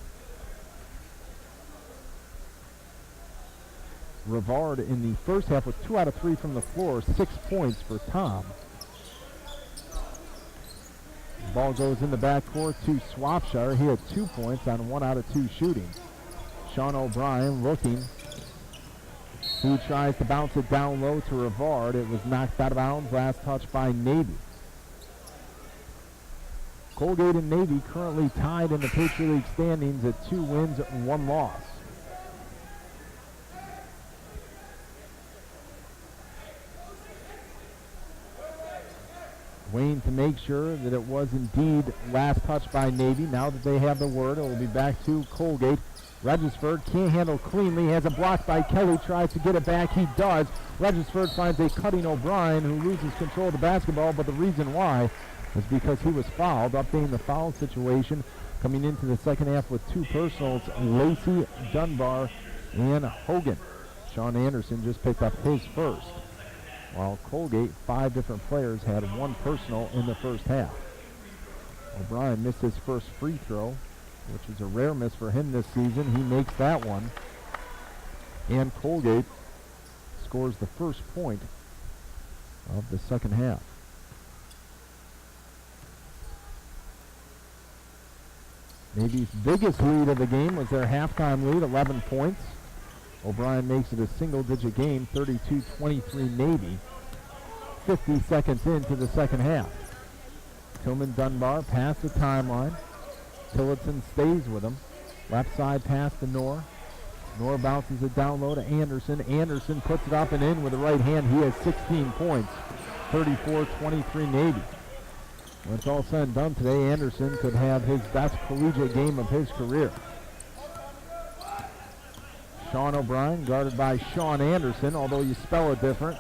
Rivard in the first half was 2 out of 3 from the floor, 6 points for Tom. The ball goes in the backcourt to Swapshire. He had 2 points on 1 out of 2 shooting. Sean O'Brien looking. He tries to bounce it down low to Rivard. It was knocked out of bounds. Last touch by Navy. Colgate and Navy currently tied in the Patriot League standings at 2 wins, 1 loss. Wayne to make sure that it was indeed last touch by Navy. Now that they have the word, it will be back to Colgate. Regisford can't handle cleanly, has a block by Kelly, tries to get it back, he does. Regisford finds a cutting O'Brien who loses control of the basketball, but the reason why is because he was fouled. Updating the foul situation, coming into the second half with 2 personals, Lacey, Dunbar, and Hogan. Sean Anderson just picked up his first, while Colgate, 5 different players had 1 personal in the first half. O'Brien missed his first free throw, which is a rare miss for him this season. He makes that one. And Colgate scores the first point of the second half. Navy's biggest lead of the game was their halftime lead, 11 points. O'Brien makes it a single-digit game, 32-23 Navy. 50 seconds into the second half. Tillman Dunbar past the timeline. Tillotson stays with him. Left side pass to Knorr. Knorr bounces it down low to Anderson. Anderson puts it up and in with the right hand. He has 16 points. 34-23 Navy. When it's all said and done today, Anderson could have his best collegiate game of his career. Sean O'Brien guarded by Sean Anderson, although you spell it different.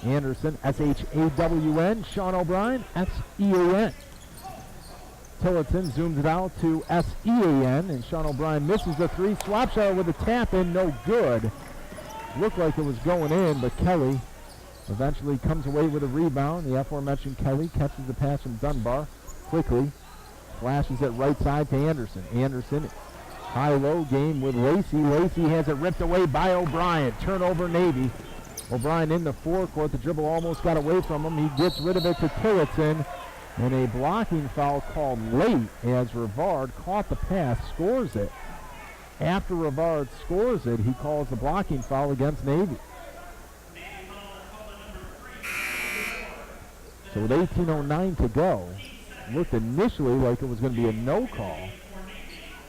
Anderson, S-H-A-W-N. Sean O'Brien, S-E-A-N. Tillotson zooms it out to S-E-A-N, and Sean O'Brien misses the 3. Swapshire with a tap in, no good. Looked like it was going in, but Kelly Eventually comes away with a rebound. The aforementioned Kelly catches the pass from Dunbar quickly. Flashes it right side to Anderson. Anderson, high-low game with Lacey. Lacey has it ripped away by O'Brien. Turnover Navy. O'Brien in the forecourt. The dribble almost got away from him. He gets rid of it to Tillotson. And a blocking foul called late as Rivard caught the pass, scores it. After Rivard scores it, he calls the blocking foul against Navy. So with 18:09 to go, looked initially like it was going to be a no call,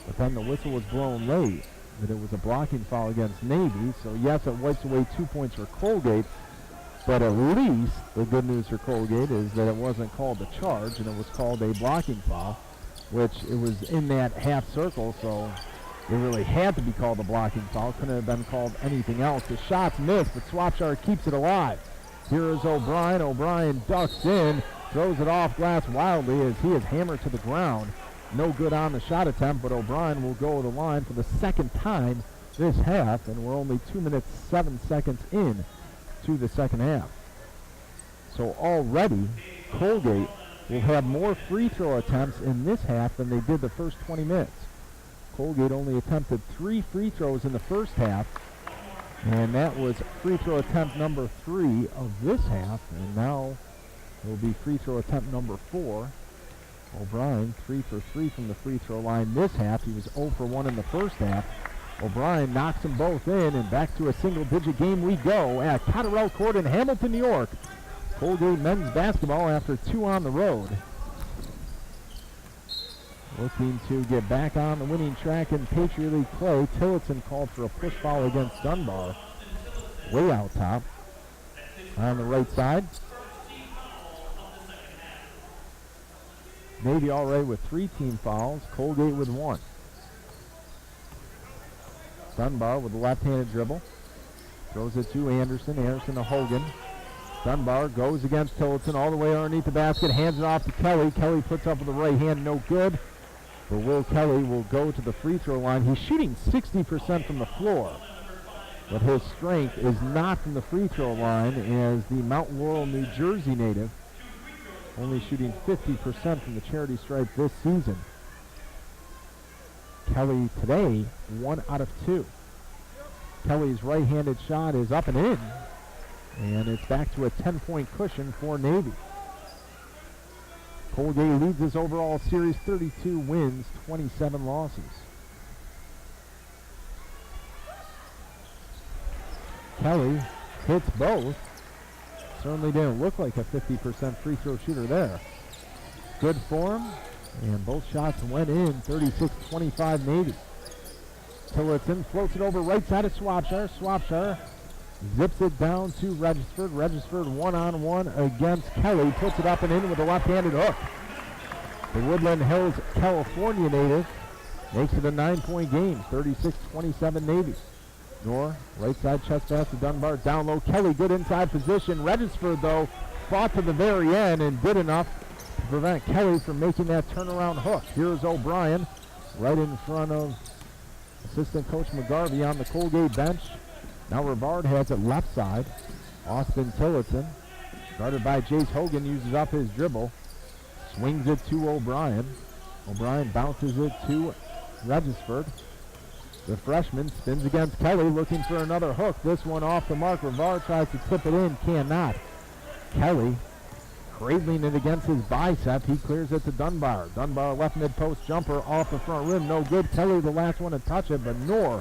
but then the whistle was blown late that it was a blocking foul against Navy. So yes, it wipes away 2 points for Colgate, but at least the good news for Colgate is that it wasn't called a charge and it was called a blocking foul, which it was in that half circle, so it really had to be called a blocking foul. Couldn't have been called anything else. The shot's missed, but Swapshire keeps it alive. Here is O'Brien. O'Brien ducks in, throws it off glass wildly as he is hammered to the ground. No good on the shot attempt, but O'Brien will go to the line for the second time this half, and we're only 2 minutes, 7 seconds in to the second half. So already, Colgate will have more free throw attempts in this half than they did the first 20 minutes. Colgate only attempted 3 free throws in the first half, and that was free throw attempt number 3 of this half, and now it will be free throw attempt number 4. O'Brien 3 for 3 from the free throw line this half. He was 0 for 1 in the first half. O'Brien knocks them both in, and back to a single-digit game we go at Cotterell Court in Hamilton, New York. Colgate men's basketball after 2 on the road, looking to get back on the winning track in Patriot League play. Tillotson called for a push foul against Dunbar. Way out top. On the right side. Navy all right with 3 team fouls. Colgate with 1. Dunbar with a left-handed dribble. Throws it to Anderson. Anderson to Hogan. Dunbar goes against Tillotson all the way underneath the basket. Hands it off to Kelly. Kelly puts up with the right hand. No good. But Will Kelly will go to the free throw line. He's shooting 60% from the floor, but his strength is not from the free throw line, as the Mount Laurel, New Jersey native, only shooting 50% from the charity stripe this season. Kelly today, 1 out of 2. Kelly's right-handed shot is up and in, and it's back to a 10-point cushion for Navy. Colgate leads this overall series 32 wins, 27 losses. Kelly hits both. Certainly didn't look like a 50% free throw shooter there. Good form, and both shots went in. 36-25 Navy. Tillotson floats it over right side of Swapshire. Swapshire zips it down to Regisford. Regisford one-on-one against Kelly. Puts it up and in with a left-handed hook. The Woodland Hills, California native makes it a 9-point game. 36-27 Navy. Nor, right side chest pass to Dunbar. Down low, Kelly, good inside position. Regisford, though, fought to the very end and did enough to prevent Kelly from making that turnaround hook. Here's O'Brien right in front of assistant coach McGarvey on the Colgate bench. Now Rivard has it left side. Austin Tillotson, guarded by Jace Hogan, uses up his dribble. Swings it to O'Brien. O'Brien bounces it to Regisford. The freshman spins against Kelly, looking for another hook. This one off the mark. Rivard tries to tip it in, cannot. Kelly cradling it against his bicep. He clears it to Dunbar. Dunbar left mid-post jumper off the front rim. No good. Kelly the last one to touch it, but Knorr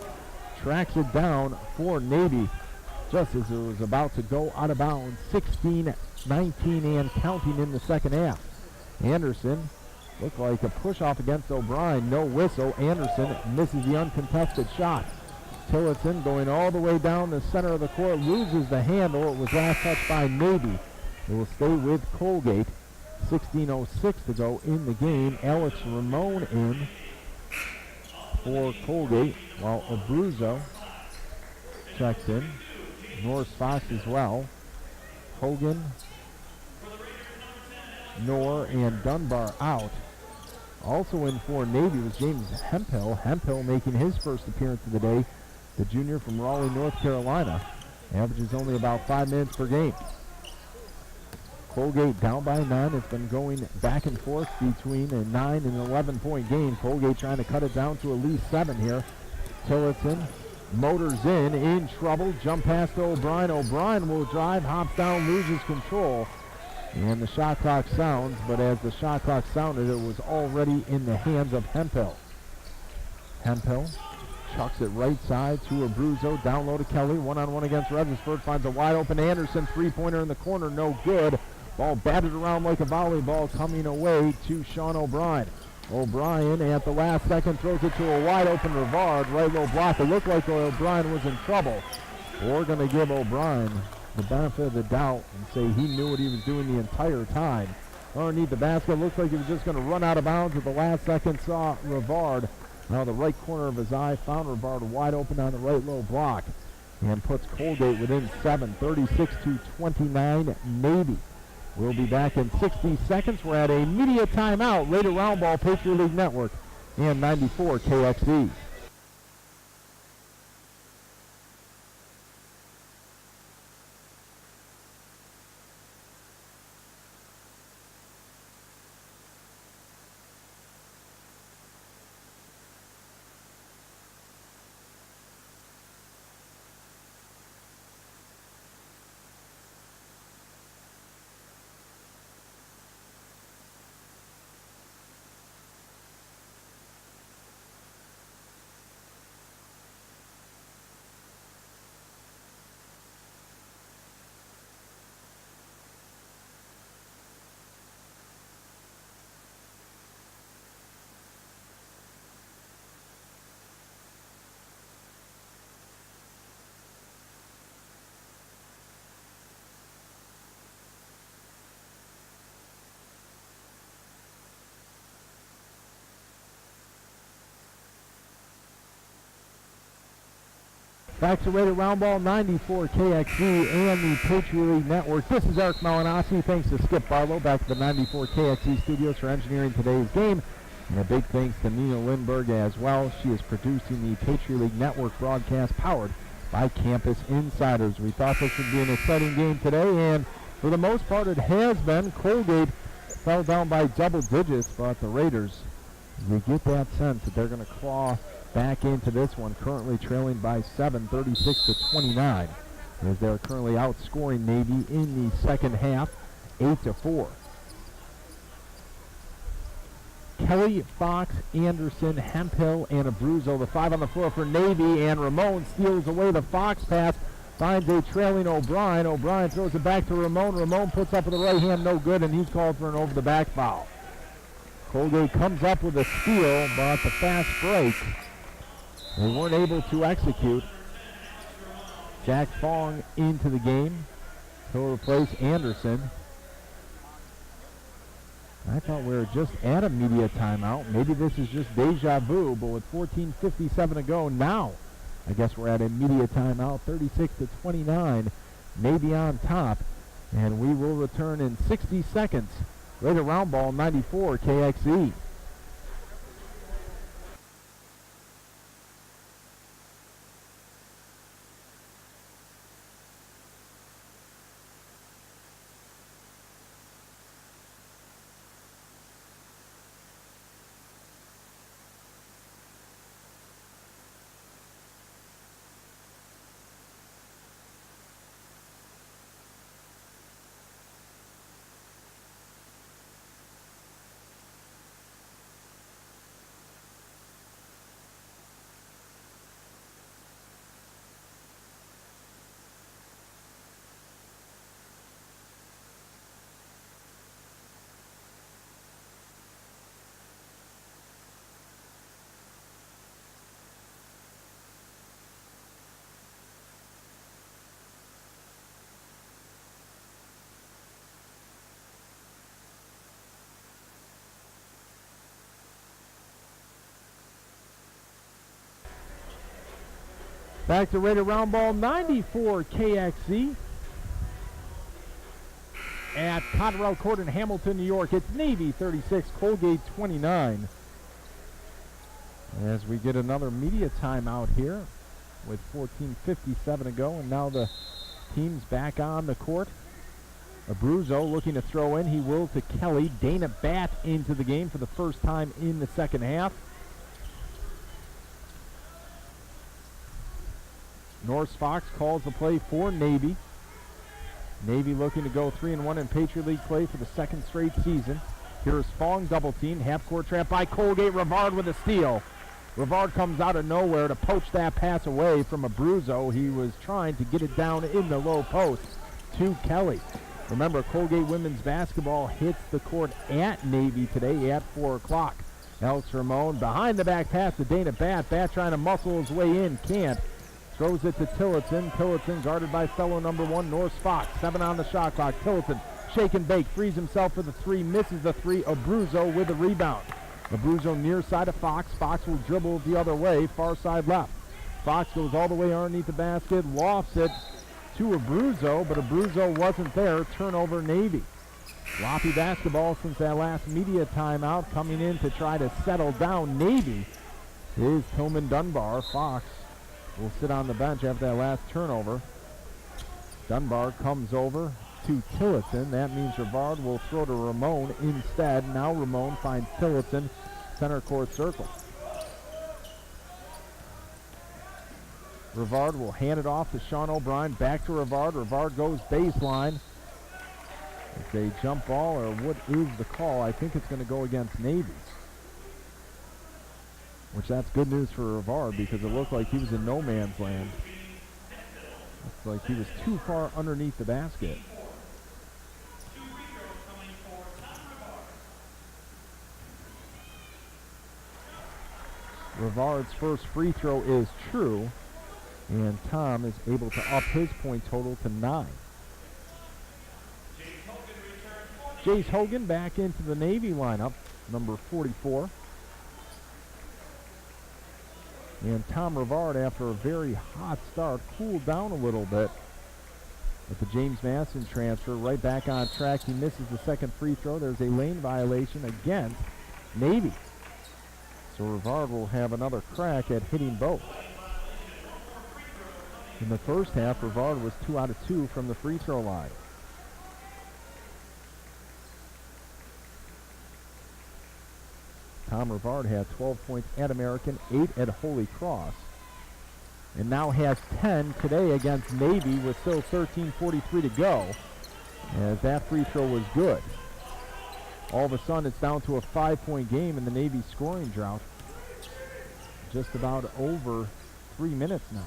tracks it down for Navy just as it was about to go out of bounds. 16-19 and counting in the second half. Anderson looked like a push-off against O'Brien. No whistle. Anderson misses the uncontested shot. Tillotson going all the way down the center of the court, loses the handle. It was last touched by Navy. It will stay with Colgate. 16:06 to go in the game. Alex Ramon in for Colgate, while Abruzzo checks in. Norris Fox as well. Hogan, Knorr, and Dunbar out. Also in for Navy was James Hemphill. Hemphill making his first appearance of the day. The junior from Raleigh, North Carolina. Averages only about 5 minutes per game. Colgate down by 9. It's been going back and forth between a 9 and 11-point game. Colgate trying to cut it down to at least 7 here. Tillotson motors in trouble. Jump pass to O'Brien. O'Brien will drive, hops down, loses control. And the shot clock sounds, but as the shot clock sounded, it was already in the hands of Hemphill. Hemphill chucks it right side to Abruzzo, down low to Kelly, one-on-one against Reversford, finds a wide open Anderson, three-pointer in the corner, no good. Ball batted around like a volleyball, coming away to Sean O'Brien. O'Brien at the last second throws it to a wide open Rivard, right low block. It looked like O'Brien was in trouble. We're going to give O'Brien the benefit of the doubt and say he knew what he was doing the entire time. Underneath the basket, looks like he was just going to run out of bounds at the last second, saw Rivard. Now the right corner of his eye found Rivard wide open on the right low block and puts Colgate within 7, 36-29. Navy will be back in 60 seconds. We're at a media timeout. Later round ball, Patriot League Network and 94 KXE. Back to Rated Round Ball, 94 KXE and the Patriot League Network. This is Eric Malinowski. Thanks to Skip Barlow back to the 94 KXE studios for engineering today's game. And a big thanks to Nina Lindberg as well. She is producing the Patriot League Network broadcast powered by Campus Insiders. We thought this would be an exciting game today, and for the most part it has been. Colgate fell down by double digits, but the Raiders, you get that sense that they're going to claw back into this one, currently trailing by 7, 36-29, as they're currently outscoring Navy in the second half, 8-4. Kelly, Fox, Anderson, Hemphill, and Abruzzo, the 5 on the floor for Navy, and Ramon steals away the Fox pass, finds a trailing O'Brien. O'Brien throws it back to Ramon. Ramon puts up with the right hand, no good, and he's called for an over-the-back foul. Colgate comes up with a steal, but the fast break they weren't able to execute. Jack Fong into the game. He'll replace Anderson. I thought we were just at a media timeout. Maybe this is just deja vu, but with 14:57 to go now, I guess we're at a media timeout, 36-29. Navy on top, and we will return in 60 seconds. Later round ball, 94 KXE. Back to Rated Round Ball, 94 KXE. At Cotterell Court in Hamilton, New York, it's Navy 36, Colgate 29. As we get another media timeout here with 14:57 to go, and now the team's back on the court. Abruzzo looking to throw in. He will to Kelly. Dana Batt into the game for the first time in the second half. Norris Fox calls the play for Navy. Navy looking to go 3-1 in Patriot League play for the second straight season. Here's Fong double team. Half-court trap by Colgate. Rivard with a steal. Rivard comes out of nowhere to poach that pass away from Abruzzo. He was trying to get it down in the low post to Kelly. Remember, Colgate women's basketball hits the court at Navy today at 4 o'clock. Alex Ramon behind the back pass to Dana Batt. Batt trying to muscle his way in. Can't. Throws it to Tillotson. Tillotson guarded by fellow number 1, Norris Fox. 7 on the shot clock. Tillotson shake and bake. Frees himself for the 3. Misses the 3. Abruzzo with a rebound. Abruzzo near side of Fox. Fox will dribble the other way. Far side left. Fox goes all the way underneath the basket. Lofts it to Abruzzo, but Abruzzo wasn't there. Turnover Navy. Sloppy basketball since that last media timeout. Coming in to try to settle down Navy is Tillman Dunbar. Fox will sit on the bench after that last turnover. Dunbar comes over to Tillotson. That means Rivard will throw to Ramon instead. Now Ramon finds Tillotson, center court circle. Rivard will hand it off to Sean O'Brien. Back to Rivard. Rivard goes baseline. It's a jump ball, or what is the call? I think it's going to go against Navy. Which that's good news for Rivard because it looked like he was in no man's land. Looks like he was too far underneath the basket. Rivard's first free throw is true, and Tom is able to up his point total to 9. Jace Hogan back into the Navy lineup, number 44. And Tom Rivard, after a very hot start, cooled down a little bit with the James Madison transfer. Right back on track. He misses the second free throw. There's a lane violation against Navy. So Rivard will have another crack at hitting both. In the first half, Rivard was 2 out of 2 from the free throw line. Tom Rivard had 12 points at American, 8 at Holy Cross, and now has 10 today against Navy with still 13:43 to go, as that free throw was good. All of a sudden, it's down to a 5-point game in the Navy scoring drought. Just about over 3 minutes now.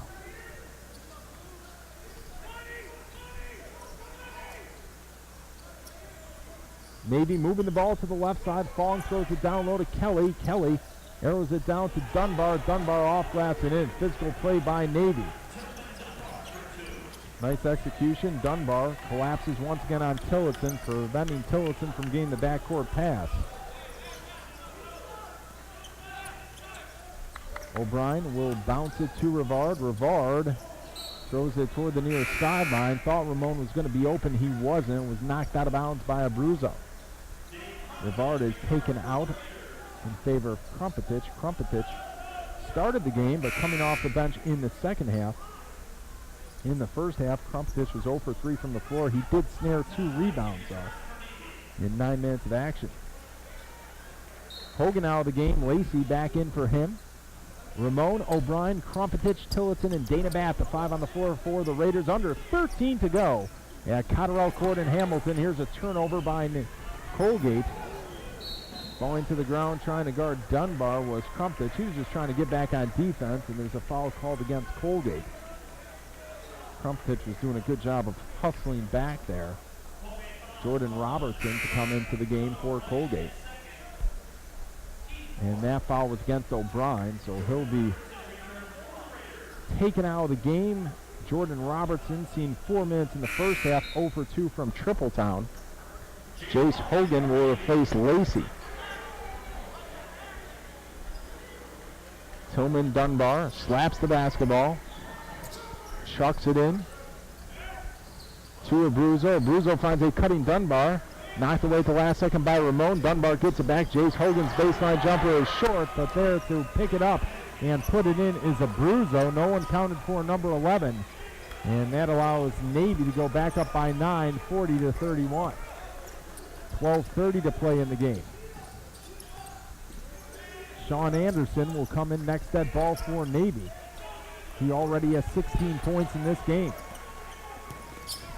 Navy moving the ball to the left side. Fong throws it down low to Kelly. Kelly arrows it down to Dunbar. Dunbar off glass and in. Physical play by Navy. Nice execution. Dunbar collapses once again on Tillotson, preventing Tillotson from getting the backcourt pass. O'Brien will bounce it to Rivard. Rivard throws it toward the near sideline. Thought Ramon was going to be open. He wasn't. Was knocked out of bounds by Abruzzo. Rivard is taken out in favor of Krumpetich. Krumpetich started the game, but coming off the bench in the second half. In the first half, Krumpetich was 0 for 3 from the floor. He did snare 2 rebounds, though, in 9 minutes of action. Hogan out of the game. Lacey back in for him. Ramon, O'Brien, Krumpetich, Tillotson, and Dana Batt, the 5 on the floor for the Raiders. Under 13 to go at Cotterell Court in Hamilton. Here's a turnover by Colgate. Falling to the ground, trying to guard Dunbar was Krumpetich. He was just trying to get back on defense, and there's a foul called against Colgate. Krumpetich was doing a good job of hustling back there. Jordan Robertson to come into the game for Colgate. And that foul was against O'Brien, so he'll be taken out of the game. Jordan Robertson seen 4 minutes in the first half, 0 for 2 from Tripletown. Jace Hogan will replace Lacey. Tillman Dunbar slaps the basketball, chucks it in to Abruzzo. Abruzzo finds a cutting Dunbar. Knocked away at the last second by Ramon. Dunbar gets it back. Jace Hogan's baseline jumper is short, but there to pick it up and put it in is Abruzzo. No one counted for number 11. And that allows Navy to go back up by 9, 40-31. 12:30 to play in the game. Sean Anderson will come in next at ball for Navy. He already has 16 points in this game.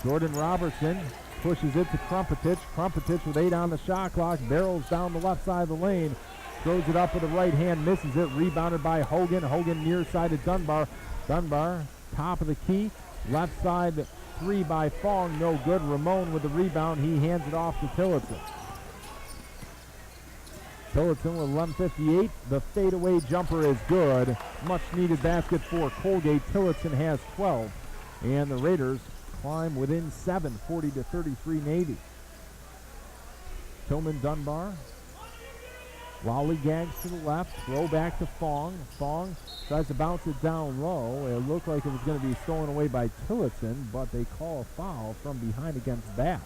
Jordan Robertson pushes it to Krumpetich. Krumpetich with 8 on the shot clock, barrels down the left side of the lane, throws it up with the right hand, misses it, rebounded by Hogan. Hogan near side to Dunbar. Dunbar, top of the key, left side 3 by Fong, no good. Ramon with the rebound, he hands it off to Tillotson. Tillotson with 11:58. The fadeaway jumper is good. Much needed basket for Colgate. Tillotson has 12. And the Raiders climb within 7, 40-33 Navy. Tillman Dunbar. Lollygags to the left. Throw back to Fong. Fong tries to bounce it down low. It looked like it was going to be stolen away by Tillotson, but they call a foul from behind against Bath.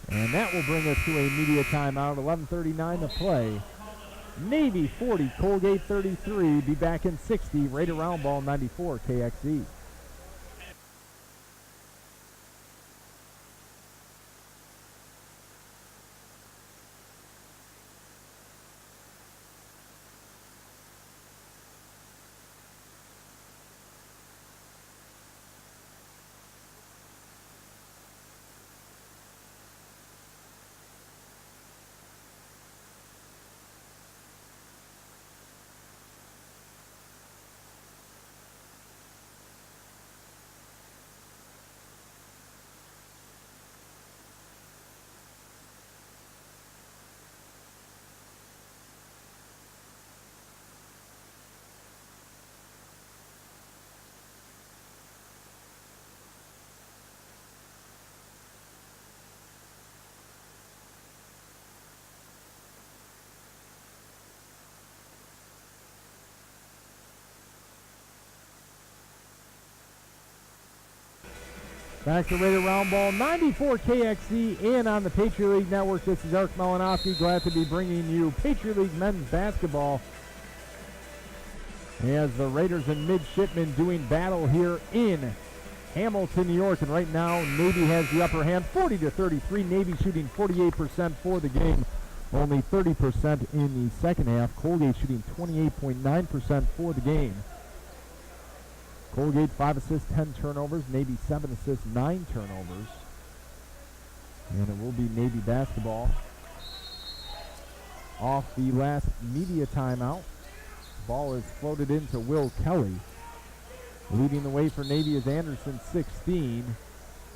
And that will bring us to a media timeout. 11:39 to play. Navy 40, Colgate 33. Be back in 60. Raider Round Ball 94 KXE. Back to Raider Round Ball 94 KXE and on the Patriot League Network. This is Eric Malinowski. Glad to be bringing you Patriot League men's basketball as the Raiders and midshipmen doing battle here in Hamilton, New York. And right now, Navy has the upper hand, 40-33. Navy shooting 48% for the game, only 30% in the second half. Colgate shooting 28.9% for the game. Colgate 5 assists, 10 turnovers. Navy 7 assists, 9 turnovers. And it will be Navy basketball off the last media timeout. Ball is floated into Will Kelly. Leading the way for Navy is Anderson, 16.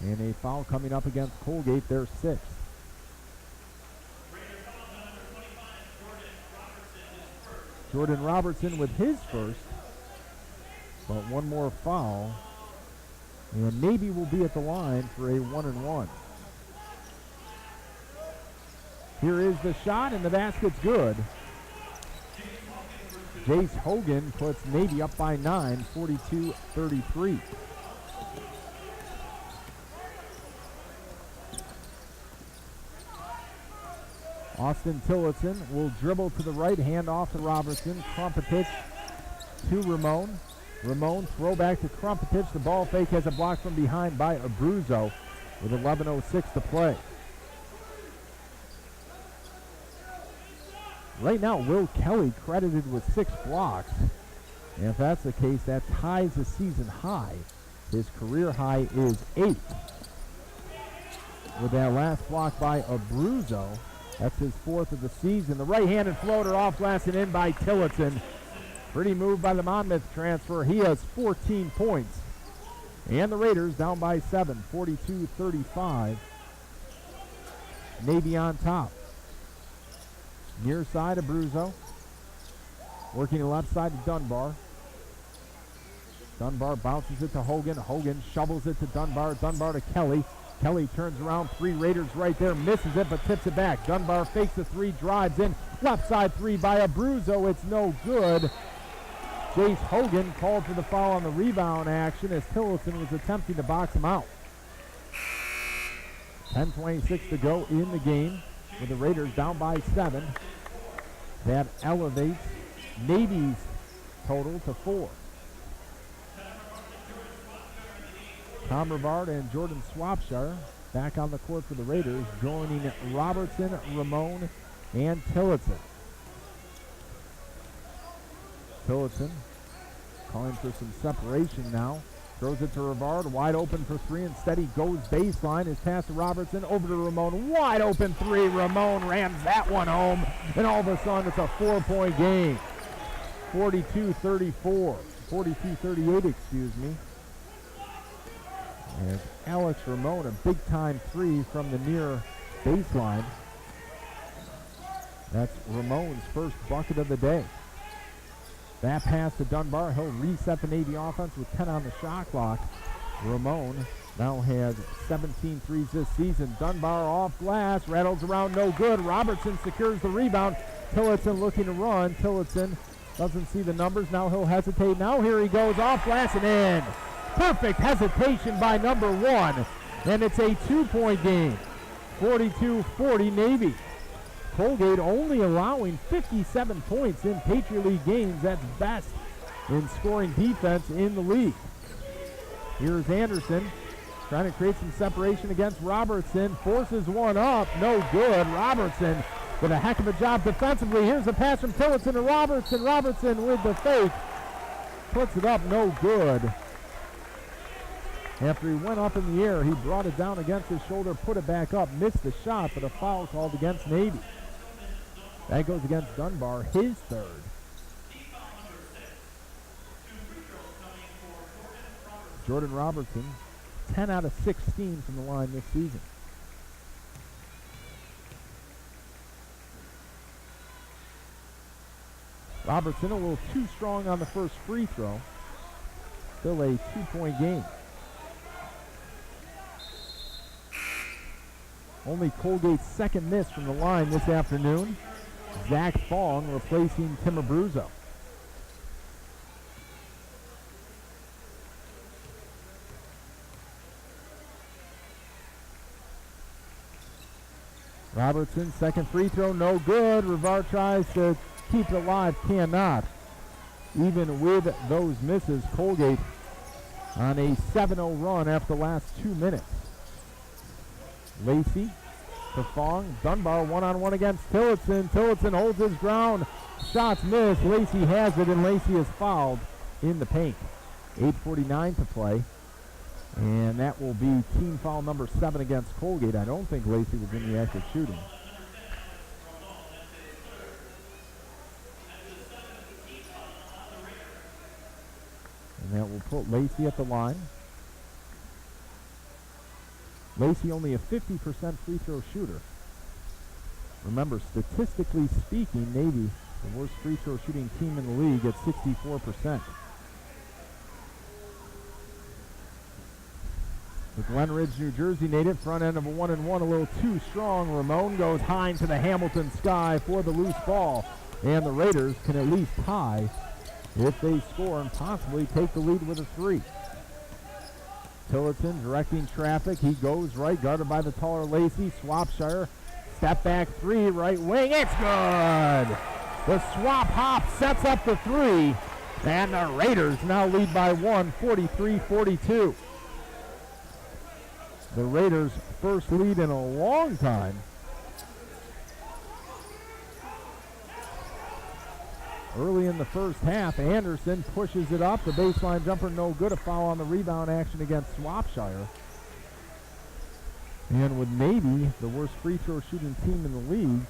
And a foul coming up against Colgate, their 6th. Jordan Robertson with his first. But one more foul, and Navy will be at the line for a 1-and-1. Here is the shot, and the basket's good. Jace Hogan puts Navy up by 9, 42-33. Austin Tillotson will dribble to the right, hand off to Robertson. Krumpetich to Ramon. Ramon, throwback to Krumpetich. The ball fake has a block from behind by Abruzzo with 11:06 to play. Right now, Will Kelly credited with 6 blocks. And if that's the case, that ties the season high. His career high is 8. With that last block by Abruzzo, that's his 4th of the season. The right-handed floater off glass and in by Tillotson. Pretty move by the Monmouth transfer. He has 14 points. And the Raiders down by 7, 42-35. Navy on top. Near side of Abruzzo. Working the left side to Dunbar. Dunbar bounces it to Hogan. Hogan shovels it to Dunbar. Dunbar to Kelly. Kelly turns around. 3 Raiders right there. Misses it, but tips it back. Dunbar fakes the 3, drives in. Left side 3 by Abruzzo. It's no good. Jace Hogan called for the foul on the rebound action as Tillotson was attempting to box him out. 10:26 to go in the game with the Raiders down by 7. That elevates Navy's total to 4. Tom Rivard and Jordan Swapshire back on the court for the Raiders, joining Robertson, Ramon, and Tillotson. Tillotson calling for some separation now. Throws it to Rivard, wide open for three. Instead, he goes baseline. His pass to Robertson, over to Ramon. Wide open three. Ramon rams that one home. And all of a sudden, it's a 4-point game. 42-34. 42-38, excuse me. And Alex Ramon, a big-time three from the near baseline. That's Ramon's first bucket of the day. That pass to Dunbar. He'll reset the Navy offense with 10 on the shot clock. Ramon now has 17 threes this season. Dunbar off glass, rattles around, no good. Robertson secures the rebound. Tillotson looking to run. Tillotson doesn't see the numbers. Now he'll hesitate. Now here he goes, off glass and in. Perfect hesitation by number one. And it's a 2-point game. 42-40 Navy. Colgate only allowing 57 points in Patriot League games. That's best in scoring defense in the league. Here's Anderson trying to create some separation against Robertson. Forces one up. No good. Robertson did a heck of a job defensively. Here's a pass from Tillotson to Robertson. Robertson with the fake. Puts it up. No good. After he went up in the air, he brought it down against his shoulder, put it back up, missed the shot, but a foul called against Navy. That goes against Dunbar, his third. Jordan Robertson, 10 out of 16 from the line this season. Robertson a little too strong on the first free throw. Still a 2-point game. Only Colgate's second miss from the line this afternoon. Zach Fong replacing Tim Abruzzo. Robertson, second free throw, no good. Rivard tries to keep it alive, cannot. Even with those misses, Colgate on a 7-0 run after the last 2 minutes. Lacey to Fong. Dunbar one-on-one against Tillotson. Tillotson holds his ground. Shots missed. Lacey has it, and Lacey is fouled in the paint. 8:49 to play. And that will be team foul number 7 against Colgate. I don't think Lacey was in the act of shooting. And that will put Lacey at the line. Lacey only a 50% free throw shooter. Remember, statistically speaking, Navy, the worst free throw shooting team in the league at 64%. The Glen Ridge, New Jersey native, front end of a 1-and-1, a little too strong. Ramon goes high into the Hamilton sky for the loose ball. And the Raiders can at least tie if they score and possibly take the lead with a 3. Tillotson directing traffic. He goes right, guarded by the taller Lacey. Swapshire, step back 3, right wing. It's good. The swap hop sets up the 3. And the Raiders now lead by 1, 43-42. The Raiders' first lead in a long time. Early in the first half, Anderson pushes it up. The baseline jumper no good. A foul on the rebound action against Swapshire. And with Navy, the worst free throw shooting team in the league,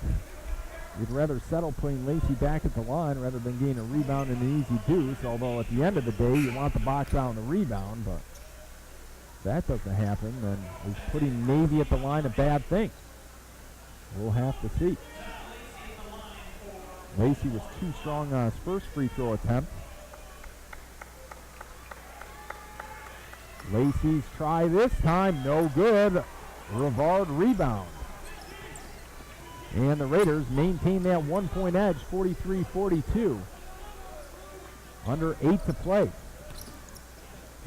you'd rather settle putting Lacey back at the line rather than gain a rebound and an easy deuce. Although at the end of the day, you want the box out and the rebound. But if that doesn't happen, then is putting Navy at the line a bad thing? We'll have to see. Lacey was too strong on his first free throw attempt. Lacey's try this time, no good. Rivard rebound. And the Raiders maintain that 1-point edge, 43-42. Under 8 to play.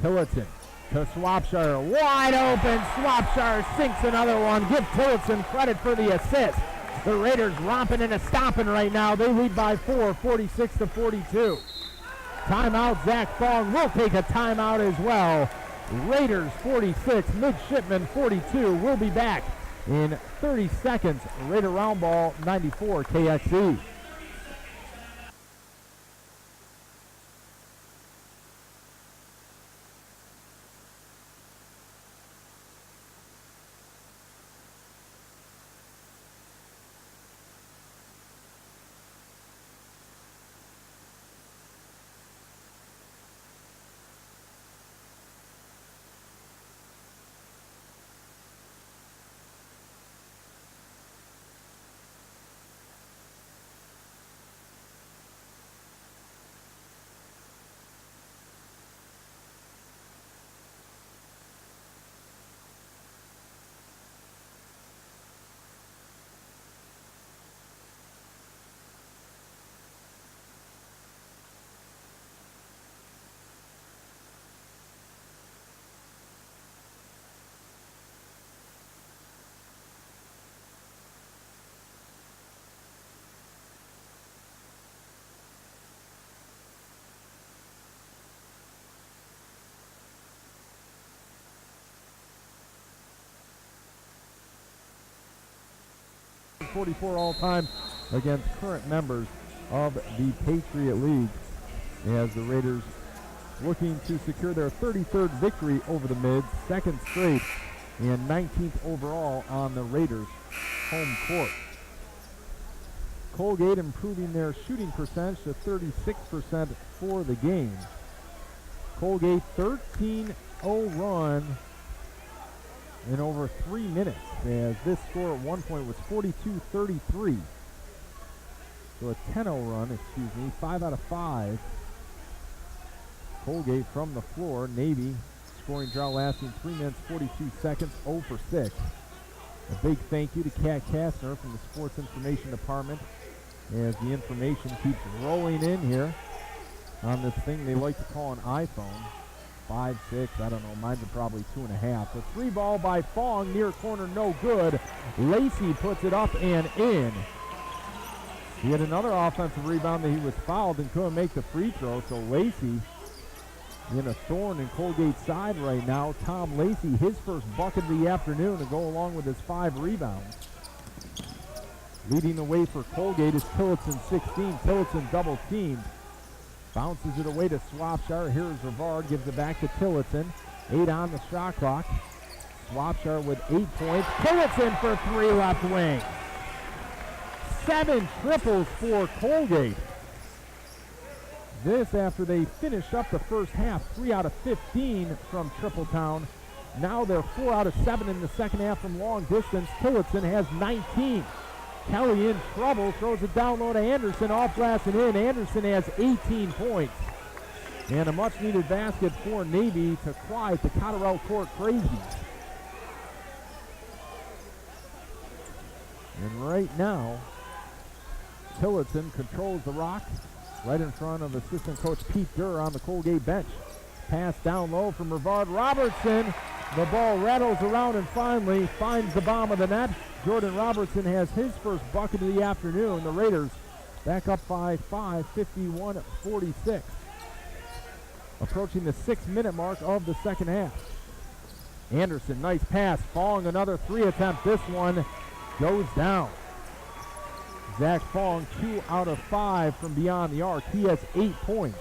Tillotson to Swapshire, wide open. Swapshire sinks another one. Give Tillotson credit for the assist. The Raiders romping and stomping right now. They lead by 4, 46-42. Timeout. Zach Fong will take a timeout as well. Raiders 46, Midshipmen 42. We'll be back in 30 seconds. Raider Round Ball 94 KXE. .44 all-time against current members of the Patriot League, as the Raiders looking to secure their 33rd victory over the Mids, second straight, and 19th overall on the Raiders' home court. Colgate improving their shooting percentage to 36% for the game. Colgate 13-0 run in over 3 minutes, as this score at one point was 42-33. So a 10-0 run, 5 out of 5. Colgate from the floor. Navy scoring drought lasting 3 minutes, 42 seconds, 0 for 6. A big thank you to Kat Kastner from the Sports Information Department, as the information keeps rolling in here on this thing they like to call an iPhone. 5, 6, I don't know, mine's are probably 2.5. A 3 ball by Fong, near corner, no good. Lacey puts it up and in. He had another offensive rebound that he was fouled and couldn't make the free throw, so Lacey in a thorn in Colgate's side right now. Tom Lacey, his first bucket of the afternoon to go along with his 5 rebounds. Leading the way for Colgate is Tillotson, 16. Tillotson double teamed. Bounces it away to Swapshire. Here's Rivard, gives it back to Tillotson. 8 on the shot clock. Swapshire with 8 points. Tillotson for 3 left wing. 7 triples for Colgate. This after they finish up the first half. 3 out of 15 from Tripletown. Now they're 4 out of 7 in the second half from long distance. Tillotson has 19. Kelly in trouble, throws it down low to Anderson, off glass and in. Anderson has 18 points. And a much-needed basket for Navy to quiet the Cotterell Court Crazies. And right now, Tillotson controls the rock right in front of assistant coach Pete Durr on the Colgate bench. Pass down low from Rivard Robertson. The ball rattles around and finally finds the bottom of the net. Jordan Robertson has his first bucket of the afternoon. The Raiders back up by 5, 51-46. Approaching the 6-minute mark of the second half. Anderson, nice pass. Fong, another 3 attempt. This one goes down. Zach Fong, 2 out of 5 from beyond the arc. He has 8 points.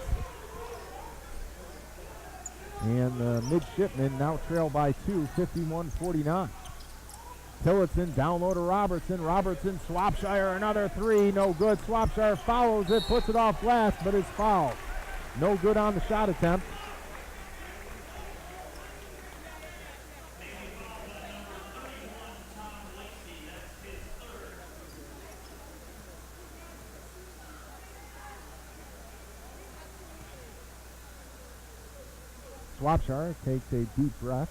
And the Midshipmen now trail by 2, 51-49. Tillotson down low to Robertson. Robertson, Swapshire, another 3, no good. Swapshire follows it, puts it off glass, but is fouled. No good on the shot attempt. Swapshire takes a deep breath.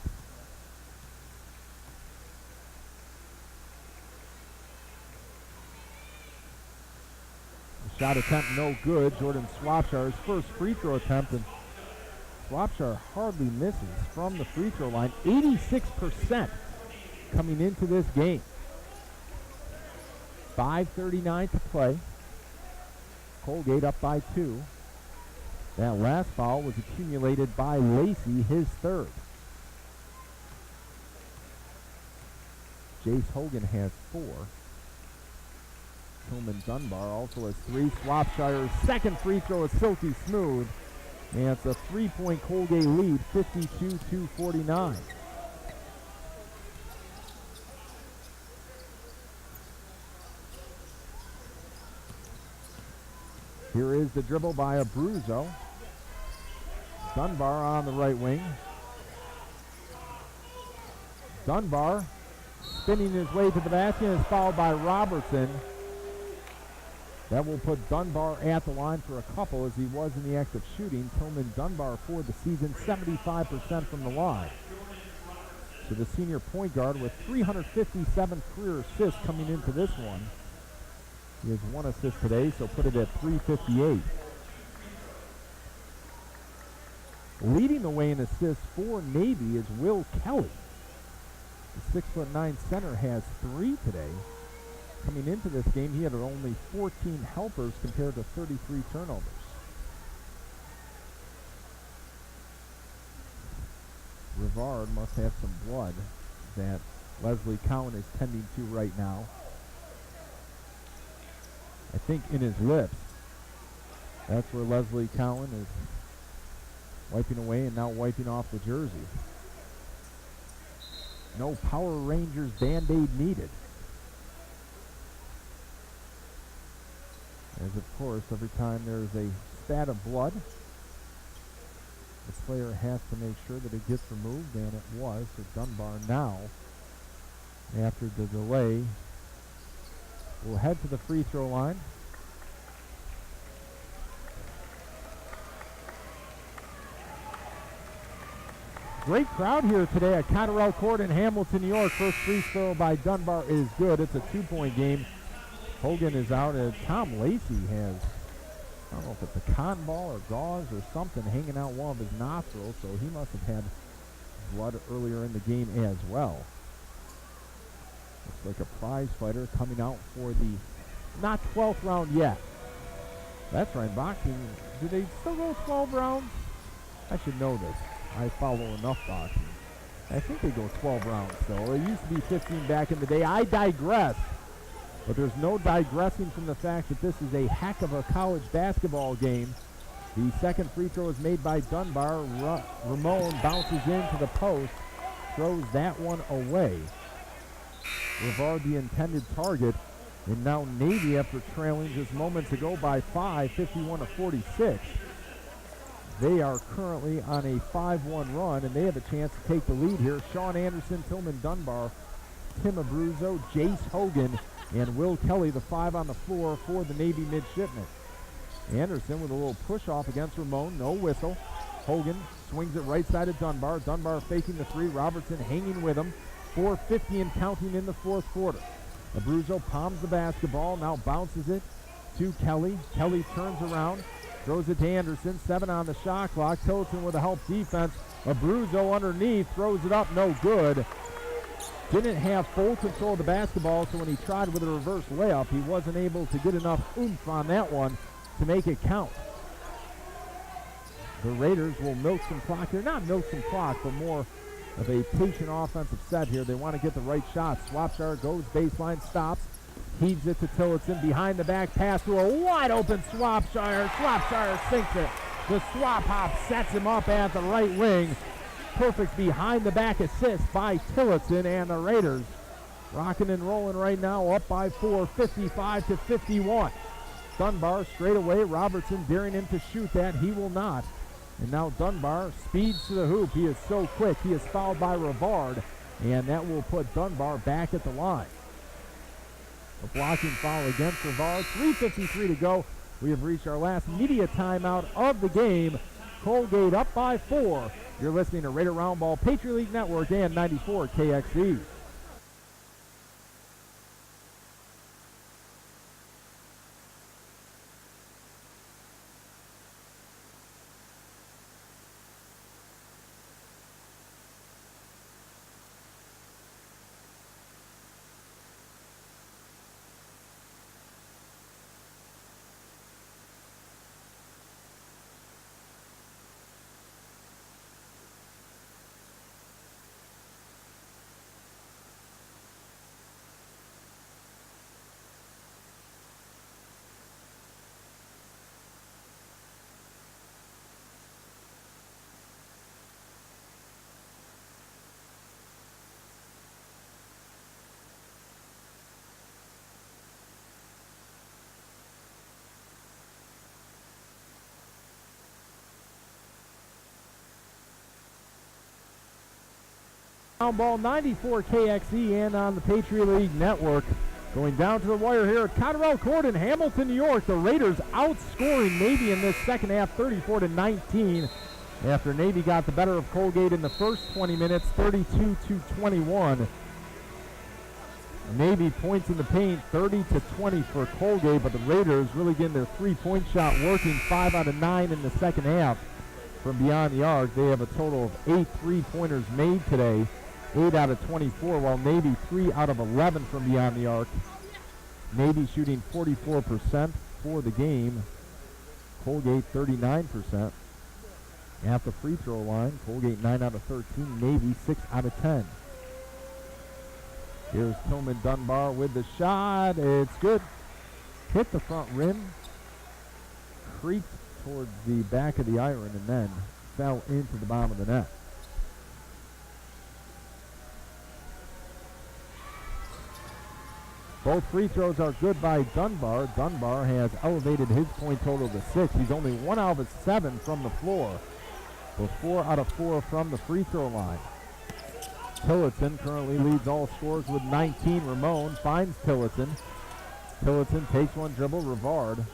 The shot attempt no good. Jordan Swapshire's first free throw attempt, and Swapshire hardly misses from the free throw line. 86% coming into this game. 5:39 to play. Colgate up by 2. That last foul was accumulated by Lacey, his third. Jace Hogan has 4. Tillman Dunbar also has 3. Swapshire's second free throw is silky smooth. And it's a 3-point Colgate lead, 52-49. Here is the dribble by Abruzzo. Dunbar on the right wing. Dunbar spinning his way to the basket and is fouled by Robertson. That will put Dunbar at the line for a couple as he was in the act of shooting. Tillman Dunbar for the season, 75% from the line. So the senior point guard with 357 career assists coming into this one. He has 1 assist today, so put it at 358. Leading the way in assists for Navy is Will Kelly. The 6'9" center has 3 today. Coming into this game, he had only 14 helpers compared to 33 turnovers. Rivard must have some blood that Leslie Cowan is tending to right now. I think in his lips. That's where Leslie Cowan is wiping away and now wiping off the jersey. No Power Rangers Band-Aid needed. As of course, every time there's a spat of blood, the player has to make sure that it gets removed, and it was. So Dunbar now, after the delay, will head to the free throw line. Great crowd here today at Cotterell Court in Hamilton, New York. First free throw by Dunbar is good. It's a 2-point game. Hogan is out, and Tom Lacey has, I don't know if it's a cotton ball or gauze or something hanging out one of his nostrils, so he must have had blood earlier in the game as well. Looks like a prize fighter coming out for the not 12th round yet. That's right, boxing. Do they still go 12 rounds? I should know this. I follow enough boxing. I think they go 12 rounds still. It used to be 15 back in the day. I digress. But there's no digressing from the fact that this is a heck of a college basketball game. The second free throw is made by Dunbar. Ramon bounces into the post, throws that one away. Rivard the intended target. And now Navy, after trailing just moments ago by 5, 51-46. They are currently on a 5-1 run, and they have a chance to take the lead here. Sean Anderson, Tillman Dunbar, Tim Abruzzo, Jace Hogan, and Will Kelly, the 5 on the floor for the Navy midshipmen. Anderson with a little push-off against Ramon, no whistle. Hogan swings it right side of Dunbar. Dunbar faking the 3, Robertson hanging with him. 4:50 and counting in the fourth quarter. Abruzzo palms the basketball, now bounces it to Kelly. Kelly turns around, throws it to Anderson, 7 on the shot clock. Tillotson with a help defense. Abruzzo underneath, throws it up, no good. Didn't have full control of the basketball, so when he tried with a reverse layup, he wasn't able to get enough oomph on that one to make it count. The Raiders will milk some clock here. Not milk some clock, but more of a patient offensive set here. They want to get the right shot. Swapshire goes baseline, stops, heaves it to Tillotson. Behind the back pass to a wide open Swapshire. Swapshire sinks it. The swap hop sets him up at the right wing. Perfect behind the back assist by Tillotson, and the Raiders rocking and rolling right now, up by 4, 55-51. Dunbar straight away. Robertson daring him to shoot that. He will not. And now Dunbar speeds to the hoop. He is so quick. He is fouled by Rivard, and that will put Dunbar back at the line. A blocking foul against Rivard. 3:53 to go. We have reached our last media timeout of the game. Colgate up by 4. You're listening to Raider Roundball, Patriot League Network, and 94 KXE. Ground ball 94 KXE and on the Patriot League Network. Going down to the wire here at Cotterell Court in Hamilton, New York. The Raiders outscoring Navy in this second half 34-19 after Navy got the better of Colgate in the first 20 minutes, 32-21. Navy points in the paint, 30-20 for Colgate, but the Raiders really getting their three-point shot working, 5 out of 9 in the second half from beyond the arc. They have a total of 8 three-pointers made today, 8 out of 24, while Navy 3 out of 11 from beyond the arc. Navy shooting 44% for the game, Colgate 39%. At the free throw line, Colgate 9 out of 13, Navy 6 out of 10. Here's Tillman Dunbar with the shot. It's good. Hit the front rim, creeped towards the back of the iron, and then fell into the bottom of the net. Both free throws are good by Dunbar. Dunbar has elevated his point total to 6. He's only 1 out of 7 from the floor, with 4 out of 4 from the free throw line. Tillotson currently leads all scorers with 19. Ramon finds Tillotson. Tillotson takes one dribble. Rivard.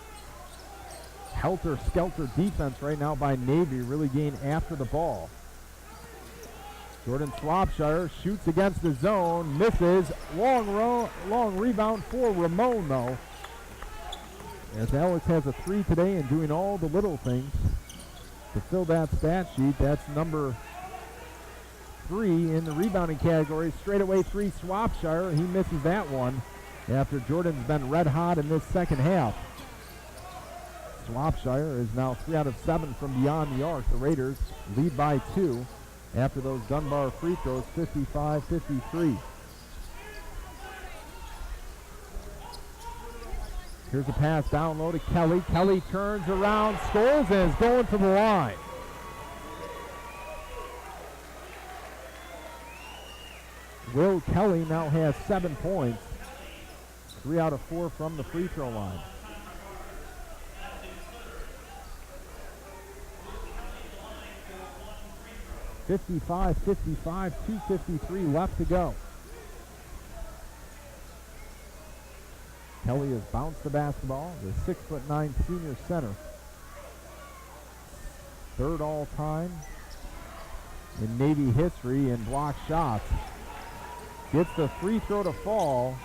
Helter-skelter defense right now by Navy, really getting after the ball. Jordan Swabshire shoots against the zone, misses. Long rebound for Ramon, though. As Alex has a 3 today and doing all the little things to fill that stat sheet. That's number 3 in the rebounding category. Straightaway 3, Swabshire. He misses that one after Jordan's been red hot in this second half. Swabshire is now 3 out of 7 from beyond the arc. The Raiders lead by 2 after those Dunbar free throws, 55-53. Here's a pass down low to Kelly. Kelly turns around, scores, and is going to the line. Will Kelly now has 7 points, 3 out of 4 from the free throw line. .55, 2:53 left to go. Kelly has bounced the basketball. The 6'9" senior center. 3rd all time in Navy history in block shots. Gets the free throw to fall,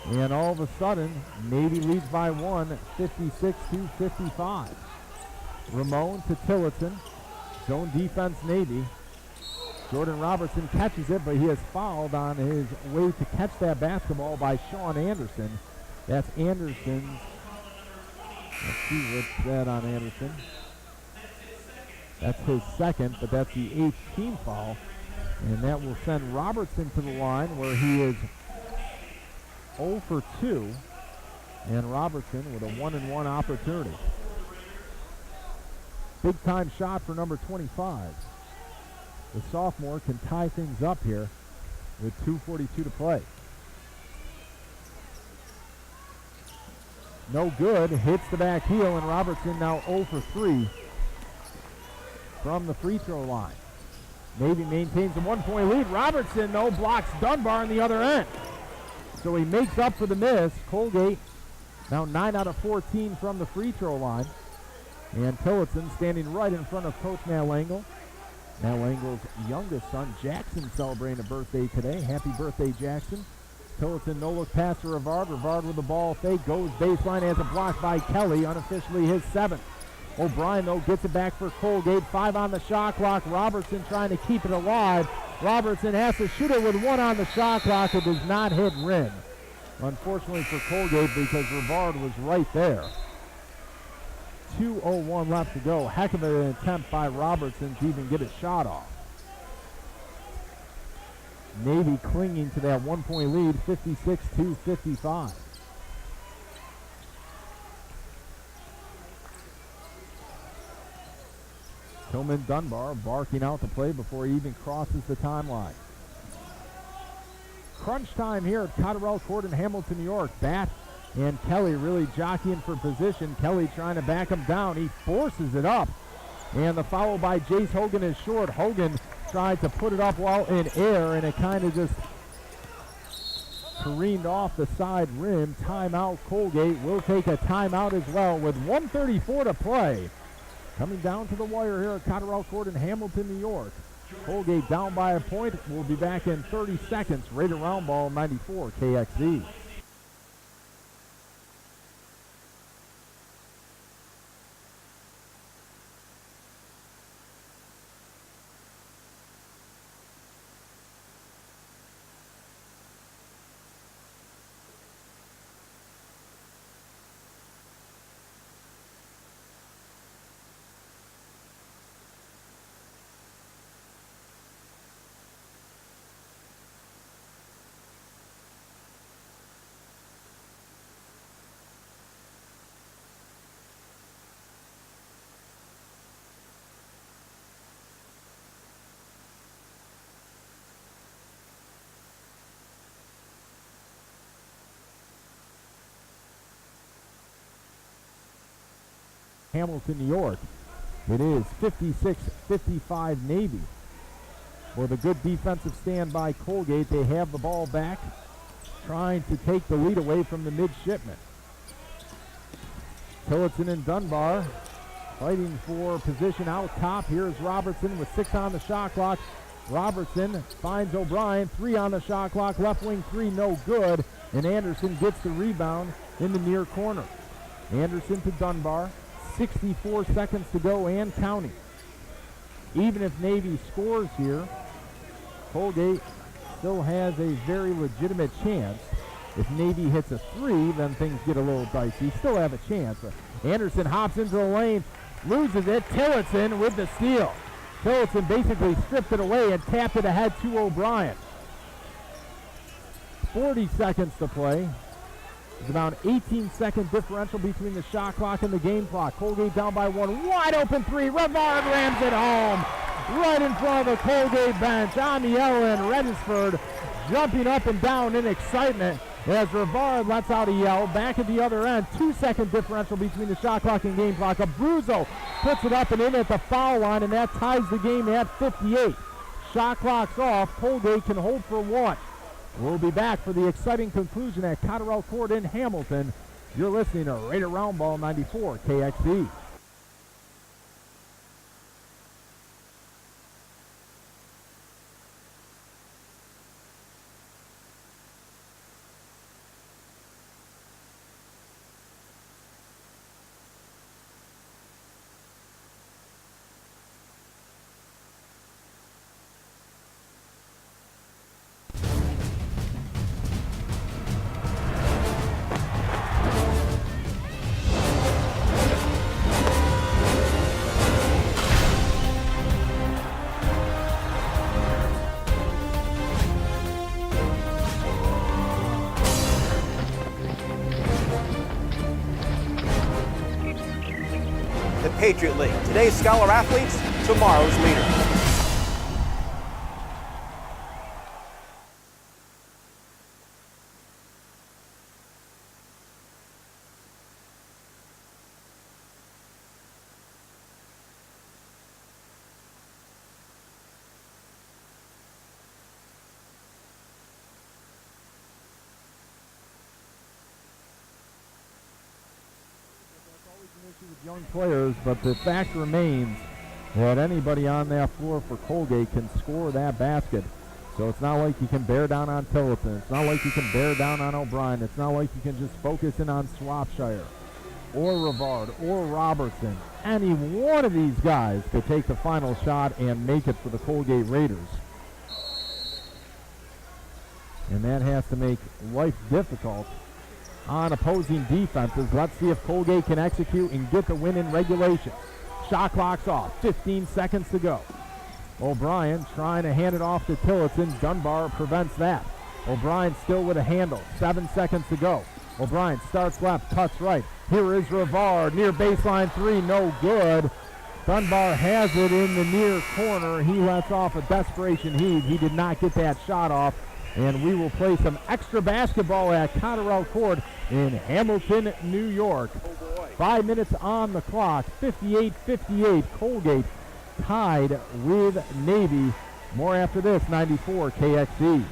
and all of a sudden, Navy leads by 1, 56-55. Ramon to Tillotson. Zone defense, Navy. Jordan Robertson catches it, but he is fouled on his way to catch that basketball by Sean Anderson. That's Anderson's. Let's see what's that on Anderson. That's his 2nd, but that's the 8th team foul. And that will send Robertson to the line where he is 0 for 2. And Robertson with a 1-and-1 opportunity. Big time shot for number 25. The sophomore can tie things up here with 2:42 to play. No good, hits the back heel, and Robertson now 0 for 3 from the free throw line. Navy maintains a 1-point lead. Robertson, though, blocks Dunbar on the other end. So he makes up for the miss. Colgate now 9 out of 14 from the free throw line. And Tillotson standing right in front of Coach Matt Langle. Matt Langle's youngest son, Jackson, celebrating a birthday today. Happy birthday, Jackson. Tillotson no-look pass to Rivard. Rivard with the ball fake. Goes baseline, has a block by Kelly. Unofficially his 7th. O'Brien, though, gets it back for Colgate. 5 on the shot clock. Robertson trying to keep it alive. Robertson has to shoot it with 1 on the shot clock. It does not hit rim. Unfortunately for Colgate, because Rivard was right there. 2:01 left to go. Heck of an attempt by Robertson to even get a shot off. Navy clinging to that 1-point lead, 56-55. Tillman Dunbar barking out the play before he even crosses the timeline. Crunch time here at Cotterell Court in Hamilton, New York. Bat and Kelly really jockeying for position. Kelly trying to back him down. He forces it up. And the foul by Jace Hogan is short. Hogan tried to put it up while in air, and it kind of just careened off the side rim. Timeout. Colgate will take a timeout as well with 1:34 to play. Coming down to the wire here at Cotterell Court in Hamilton, New York. Colgate down by a point. We'll be back in 30 seconds. Right around ball 94 KXZ. Hamilton, New York. It is 56-55 Navy. With a good defensive stand by Colgate, they have the ball back, trying to take the lead away from the midshipmen. Tillotson and Dunbar fighting for position out top. Here's Robertson with 6 on the shot clock. Robertson finds O'Brien, 3 on the shot clock. Left wing 3, no good. And Anderson gets the rebound in the near corner. Anderson to Dunbar. 64 seconds to go and counting. Even if Navy scores here, Colgate still has a very legitimate chance. If Navy hits a 3, then things get a little dicey. Still have a chance. Anderson hops into the lane, loses it. Tillotson with the steal. Tillotson basically stripped it away and tapped it ahead to O'Brien. 40 seconds to play. There's about an 18-second differential between the shot clock and the game clock. Colgate down by 1. Wide open 3. Rivard rams it home. Right in front of the Colgate bench. On the Ellen, Redensford jumping up and down in excitement as Rivard lets out a yell. Back at the other end, 2-second differential between the shot clock and game clock. Abruzzo puts it up and in at the foul line, and that ties the game at 58. Shot clock's off. Colgate can hold for 1. We'll be back for the exciting conclusion at Cotterell Court in Hamilton. You're listening to Right Around Ball 94 KXZ. Patriot League. Today's scholar athletes, tomorrow's leaders. With young players, but the fact remains that anybody on that floor for Colgate can score that basket. So it's not like you can bear down on Tillotson. It's not like you can bear down on O'Brien. It's not like you can just focus in on Swapshire or Rivard or Robertson. Any one of these guys could take the final shot and make it for the Colgate Raiders. And that has to make life difficult on opposing defenses. Let's see if Colgate can execute and get the win in regulation. Shot clock's off. 15 seconds to go. O'Brien trying to hand it off to Tillotson. Dunbar prevents that. O'Brien still with a handle. 7 seconds to go. O'Brien starts left, cuts right. Here is Rivard. Near baseline 3, no good. Dunbar has it in the near corner. He lets off a desperation heave. He did not get that shot off. And we will play some extra basketball at Cotterell Court in Hamilton, New York. 5 minutes on the clock, 58-58. Colgate tied with Navy More after this, 94 KXE.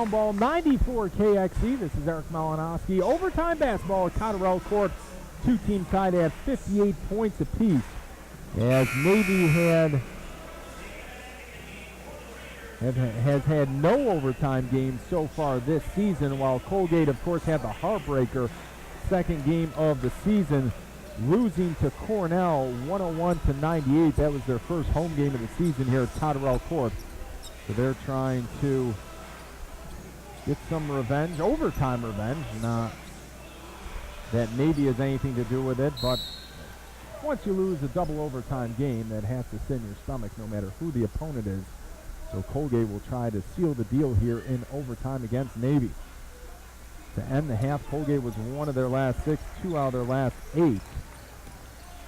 Ball 94 KXE. This is Eric Malinowski. Overtime basketball at Cotterell Court. Two teams tied at 58 points apiece. As Navy has had no overtime games so far this season, while Colgate, of course, had the heartbreaker second game of the season, losing to Cornell 101-98. That was their first home game of the season here at Cotterell Court. So they're trying to get some revenge, overtime revenge. Not that Navy has anything to do with it, but once you lose a double overtime game, that has to send your stomach no matter who the opponent is. So Colgate will try to seal the deal here in overtime against Navy. To end the half, Colgate was one of their last 6, 2 out of their last 8.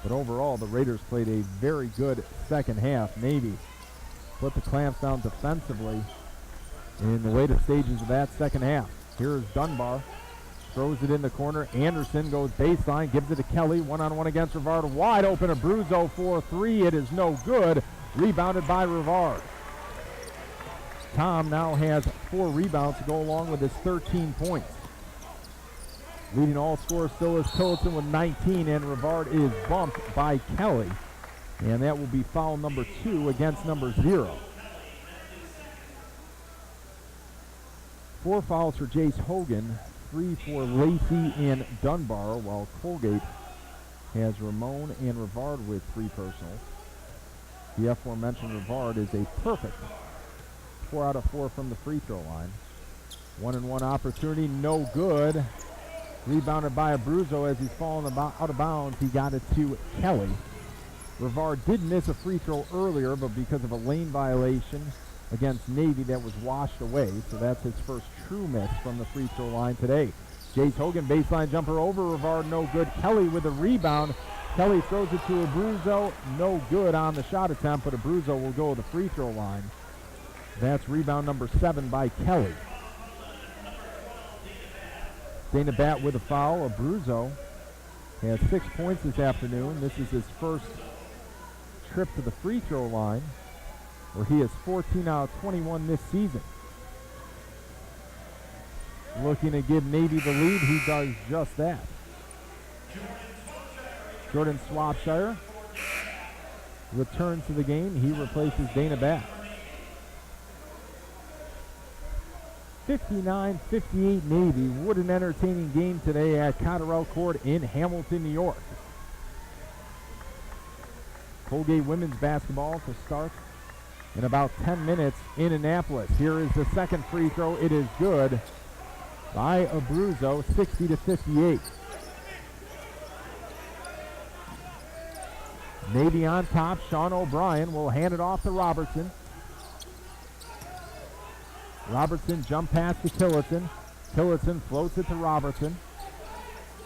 But overall, the Raiders played a very good second half. Navy put the clamps down defensively in the later stages of that second half. Here's Dunbar. Throws it in the corner. Anderson goes baseline, gives it to Kelly. One-on-one against Rivard. Wide open. Abruzzo for 3. It is no good. Rebounded by Rivard. Tom now has 4 rebounds to go along with his 13 points. Leading all scorers still is Tillotson with 19, and Rivard is bumped by Kelly. And that will be foul number 2 against number 0. 4 fouls for Jace Hogan, 3 for Lacey and Dunbar, while Colgate has Ramon and Rivard with 3 personals. The aforementioned Rivard is a perfect 4 out of 4 from the free throw line. 1-and-1 opportunity, no good. Rebounded by Abruzzo as he's fallen out of bounds. He got it to Kelly. Rivard did miss a free throw earlier, but because of a lane violation against Navy, that was washed away. So that's his first true miss from the free throw line today. Jace Hogan, baseline jumper over Rivard, no good. Kelly with a rebound. Kelly throws it to Abruzzo, no good on the shot attempt, but Abruzzo will go to the free throw line. That's rebound number 7 by Kelly. Dana Batt with a foul. Abruzzo has 6 points this afternoon. This is his first trip to the free throw line, where he is 14 out of 21 this season. Looking to give Navy the lead, he does just that. Jordan Swapshire returns to the game. He replaces Dana Batt. 59-58 Navy. What an entertaining game today at Cotterell Court in Hamilton, New York. Colgate women's basketball to start in about 10 minutes in Annapolis. Here is the second free throw. It is good by Abruzzo, 60-58. Navy on top. Sean O'Brien will hand it off to Robertson. Robertson jump pass to Tillotson. Tillotson floats it to Robertson.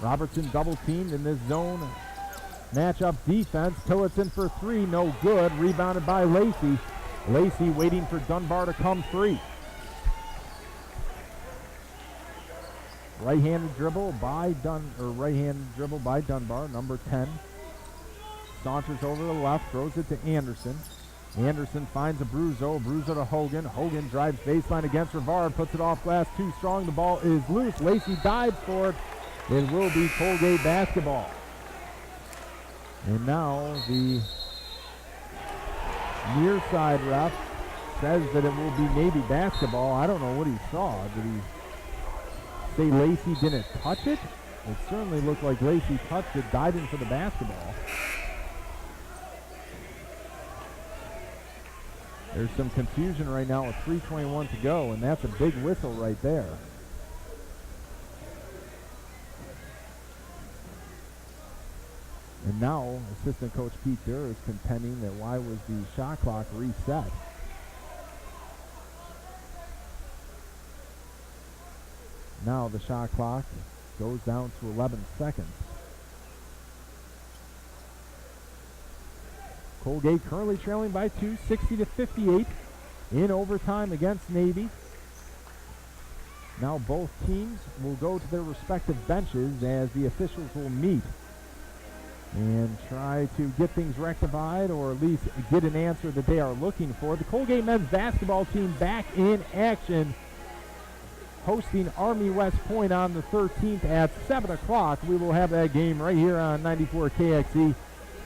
Robertson double teamed in this zone matchup defense. Tillotson for 3, no good. Rebounded by Lacey. Lacey waiting for Dunbar to come free. Right-handed dribble by Dunbar, number 10. Saunters over to the left, throws it to Anderson. Anderson finds Abruzzo. Abruzzo to Hogan. Hogan drives baseline against Rivard, puts it off glass too strong. The ball is loose. Lacey dives for it. It will be Colgate basketball. And now the near side ref says that it will be Navy basketball. I don't know what he saw. Did he say Lacey didn't touch it? It certainly looked like Lacey touched it, diving for the basketball. There's some confusion right now with 3:21 to go, and that's a big whistle right there. And now, assistant coach Pete Durr is contending that why was the shot clock reset? Now the shot clock goes down to 11 seconds. Colgate currently trailing by 2, 60-58 in overtime against Navy. Now both teams will go to their respective benches as the officials will meet and try to get things rectified, or at least get an answer that they are looking for. The Colgate men's basketball team back in action, hosting Army West Point on the 13th at 7 o'clock. We will have that game right here on 94 KXE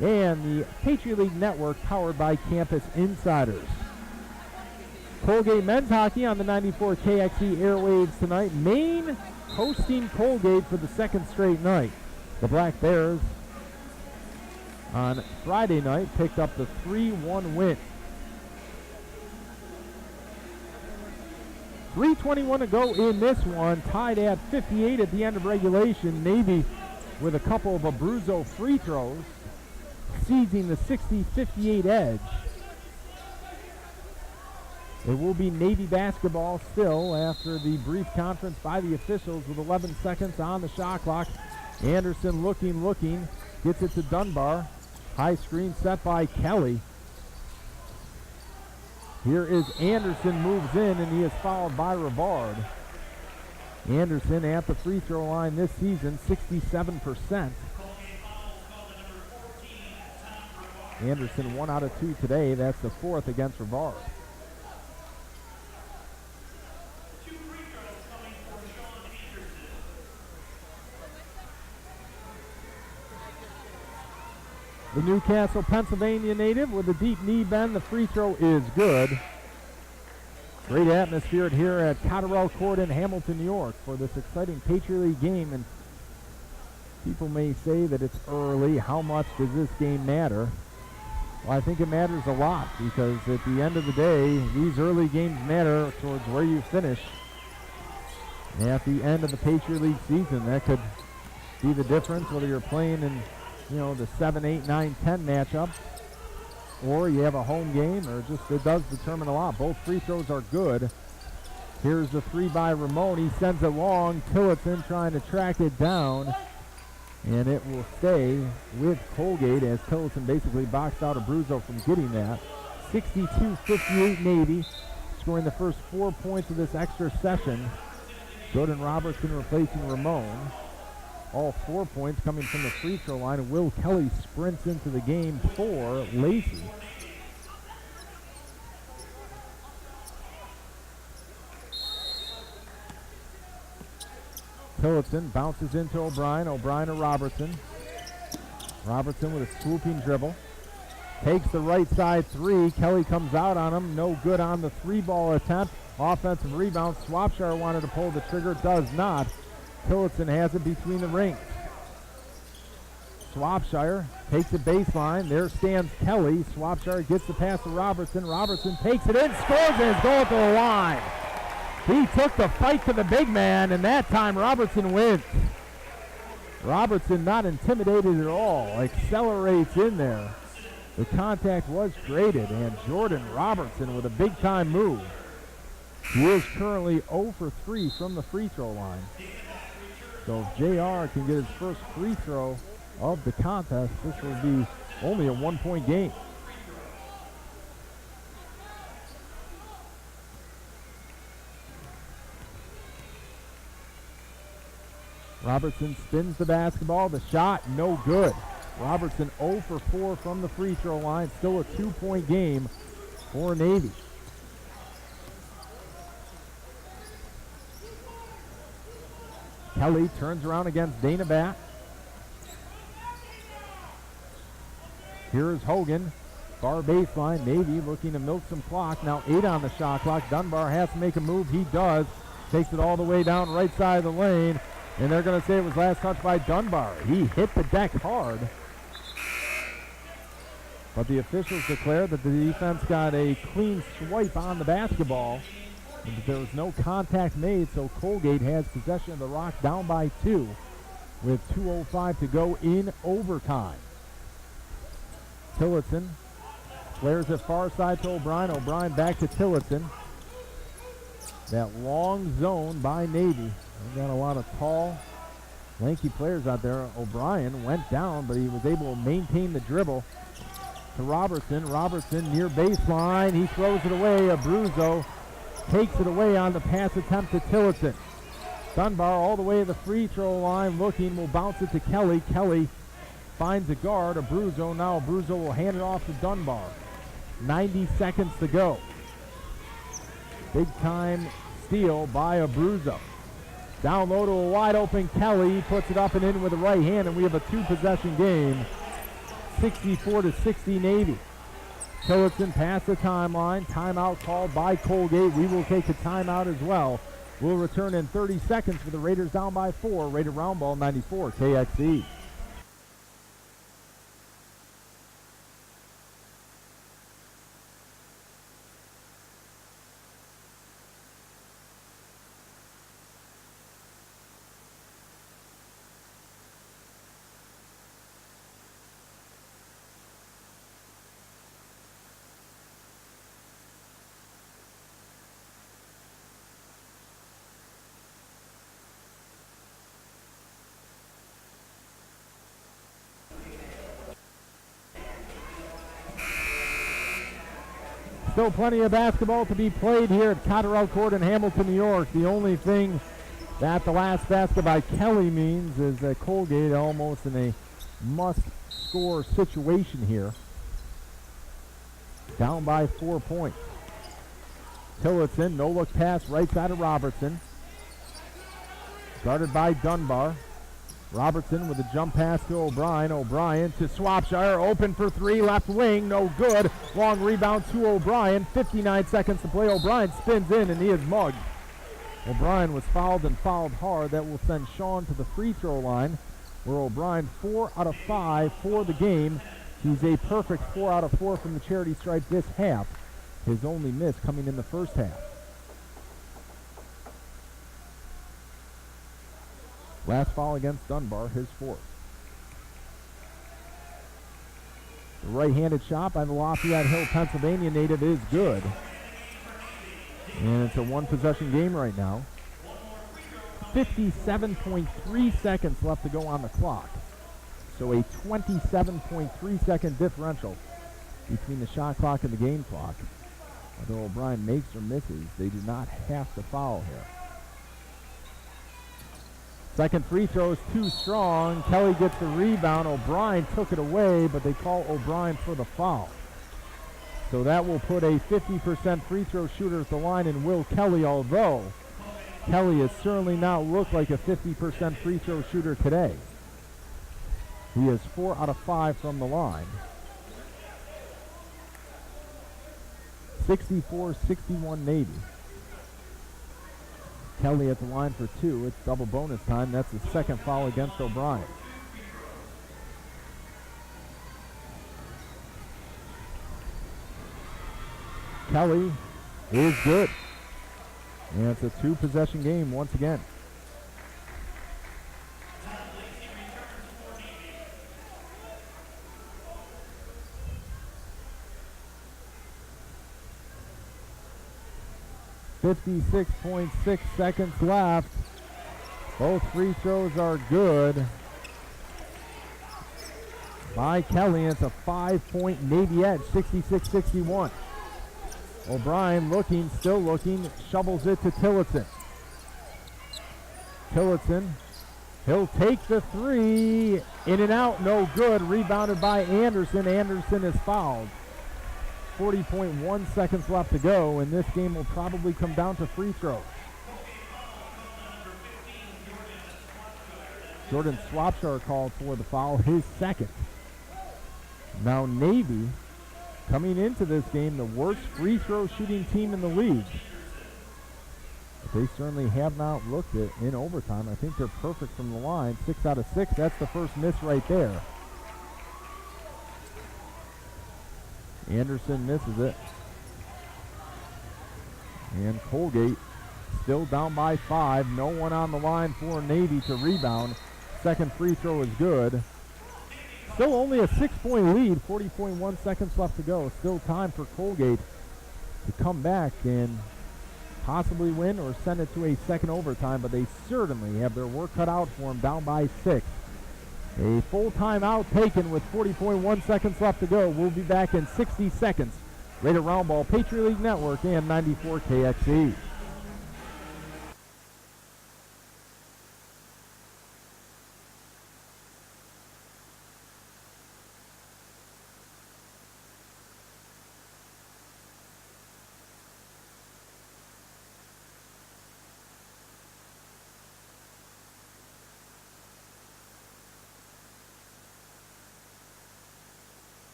and the Patriot League Network, powered by Campus Insiders. Colgate men's hockey on the 94 KXE airwaves tonight. Maine hosting Colgate for the second straight night. The Black Bears on Friday night picked up the 3-1 win. 3:21 to go in this one, tied at 58 at the end of regulation. Navy with a couple of Abruzzo free throws, seizing the 60-58 edge. It will be Navy basketball still after the brief conference by the officials with 11 seconds on the shot clock. Anderson looking, gets it to Dunbar. High screen set by Kelly. Here is Anderson, moves in, and he is fouled by Rivard. Anderson at the free throw line this season, 67%. Anderson 1 out of 2 today. That's the 4th against Rivard. The Newcastle, Pennsylvania native with a deep knee bend. The free throw is good. Great atmosphere here at Cotterell Court in Hamilton, New York for this exciting Patriot League game. And people may say that it's early. How much does this game matter? Well, I think it matters a lot, because at the end of the day, these early games matter towards where you finish at the end of the Patriot League season. That could be the difference, whether you're playing in the 7, 8, 9, 10 matchup, or you have a home game, or just it does determine a lot. Both free throws are good. Here's the 3 by Ramon. He sends it long. Tillotson trying to track it down, and it will stay with Colgate as Tillotson basically boxed out Abruzzo from getting that. 62-58 Navy, scoring the first 4 points of this extra session. Jordan Robertson replacing Ramon. All 4 points coming from the free throw line, and Will Kelly sprints into the game for Lacey. Tillotson bounces into O'Brien. O'Brien to Robertson. Robertson with a swooping dribble. Takes the right side 3. Kelly comes out on him. No good on the 3-ball attempt. Offensive rebound. Swapshire wanted to pull the trigger. Does not. Tillotson has it between the rings. Swapshire takes it baseline. There stands Kelly. Swapshire gets the pass to Robertson. Robertson takes it in, scores, and is going to the line. He took the fight to the big man, and that time Robertson wins. Robertson not intimidated at all. Accelerates in there. The contact was created, and Jordan Robertson with a big-time move. He is currently 0 for 3 from the free throw line. So if JR can get his first free throw of the contest, this will be only a 1-point game. Robertson spins the basketball. The shot, no good. Robertson 0 for 4 from the free throw line. Still a 2-point game for Navy. Kelly turns around against Dana Batt. Here is Hogan. Far baseline. Navy looking to milk some clock. Now 8 on the shot clock. Dunbar has to make a move. He does. Takes it all the way down right side of the lane. And they're going to say it was last touch by Dunbar. He hit the deck hard. But the officials declare that the defense got a clean swipe on the basketball. And that there was no contact made, so Colgate has possession of the rock, down by 2 with 2:05 to go in overtime. Tillotson flares it far side to O'Brien. O'Brien back to Tillotson. That long zone by Navy. We've got a lot of tall, lanky players out there. O'Brien went down, but he was able to maintain the dribble to Robertson. Robertson near baseline. He throws it away. Abruzzo takes it away on the pass attempt to Tillotson. Dunbar all the way to the free throw line looking. Will bounce it to Kelly. Kelly finds a guard. Abruzzo. Now Abruzzo will hand it off to Dunbar. 90 seconds to go. Big time steal by Abruzzo. Down low to a wide open Kelly. Puts it up and in with the right hand, and we have a 2-possession game. 64-60 Navy. Tillotson past the timeline. Timeout called by Colgate. We will take a timeout as well. We'll return in 30 seconds with the Raiders down by 4. Rated round ball 94 KXE. Still plenty of basketball to be played here at Cotterell Court in Hamilton, New York. The only thing that the last basket by Kelly means is that Colgate almost in a must-score situation here. Down by 4 points. Tillotson, no-look pass right side of Robertson. Guarded by Dunbar. Robertson with a jump pass to O'Brien. O'Brien to Swapshire. Open for 3. Left wing. No good. Long rebound to O'Brien. 59 seconds to play. O'Brien spins in and he is mugged. O'Brien was fouled and fouled hard. That will send Sean to the free throw line, where O'Brien 4 out of 5 for the game. He's a perfect 4 out of 4 from the charity stripe this half. His only miss coming in the first half. Last foul against Dunbar, his 4th. The right-handed shot by the Lafayette Hill, Pennsylvania native is good. And it's a 1-possession game right now. 57.3 seconds left to go on the clock. So a 27.3-second differential between the shot clock and the game clock. Although O'Brien makes or misses, they do not have to foul here. Second free throw is too strong. Kelly gets the rebound. O'Brien took it away, but they call O'Brien for the foul. So that will put a 50% free throw shooter at the line in Will Kelly, although Kelly has certainly not looked like a 50% free throw shooter today. He is 4 out of 5 from the line. 64-61 Navy. Kelly at the line for 2. It's double bonus time. That's the second foul against O'Brien. Kelly is good. And it's a 2-possession game once again. .6 seconds left. Both free throws are good by Kelly. It's a 5-point Navy edge, 66-61. O'Brien looking, still looking, shovels it to Tillotson. Tillotson, he'll take the 3, in and out, no good. Rebounded by Anderson. Anderson is fouled. 40.1 seconds left to go, and this game will probably come down to free throws. Jordan Swapshire called for the foul, his second. Now Navy, coming into this game, the worst free throw shooting team in the league. But they certainly have not looked it in overtime. I think they're perfect from the line. 6 out of 6. That's the first miss right there. Anderson misses it. And Colgate still down by 5. No one on the line for Navy to rebound. Second free throw is good. Still only a 6-point lead. 40.1 seconds left to go. Still time for Colgate to come back and possibly win or send it to a second overtime, but they certainly have their work cut out for them, down by 6. A full timeout taken with 40.1 seconds left to go. We'll be back in 60 seconds. Right around ball, Patriot League Network and 94 KXE.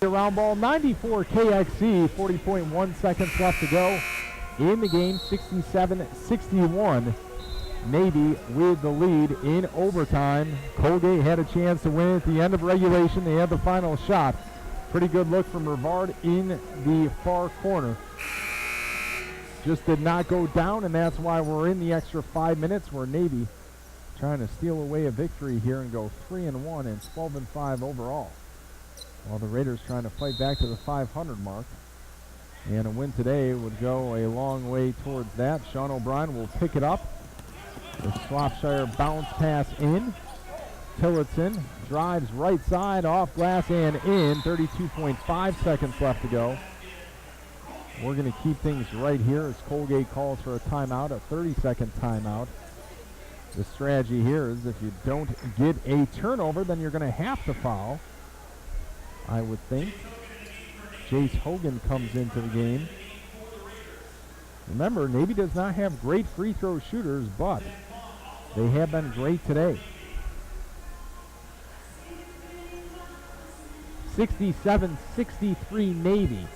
Around ball, 94 KXE, 40.1 seconds left to go in the game, 67-61. Navy with the lead in overtime. Colgate had a chance to win at the end of regulation. They had the final shot. Pretty good look from Rivard in the far corner. Just did not go down, and that's why we're in the extra 5 minutes where Navy trying to steal away a victory here and go 3-1 and 12-5 overall. While the Raiders trying to fight back to the 500 mark. And a win today would go a long way towards that. Sean O'Brien will pick it up. The Shropshire bounce pass in. Tillotson drives right side, off glass and in. 32.5 seconds left to go. We're going to keep things right here as Colgate calls for a timeout, a 30-second timeout. The strategy here is if you don't get a turnover, then you're going to have to foul, I would think. Jace Hogan comes into the game. Remember, Navy does not have great free throw shooters, but they have been great today. 67-63 Navy.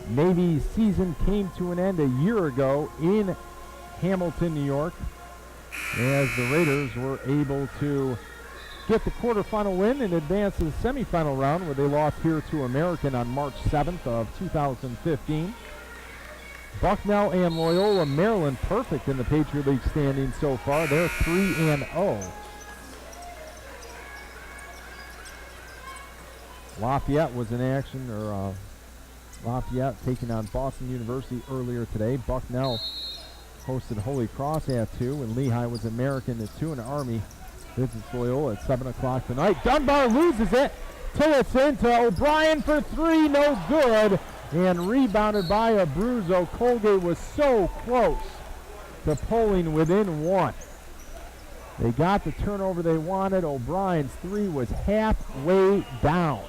Navy's season came to an end a year ago in Hamilton, New York, as the Raiders were able to get the quarterfinal win and advance to the semifinal round, where they lost here to American on March 7th of 2015. Bucknell and Loyola Maryland perfect in the Patriot League standings so far. They're 3-0. Lafayette was in action, or Lafayette taking on Boston University earlier today. Bucknell hosted Holy Cross at 2, and Lehigh was American at 2, and Army visits Loyola at 7 o'clock tonight. Dunbar loses it. Tillotson to O'Brien for 3, no good. And rebounded by Abruzzo. Colgate was so close to pulling within 1. They got the turnover they wanted. O'Brien's 3 was halfway down.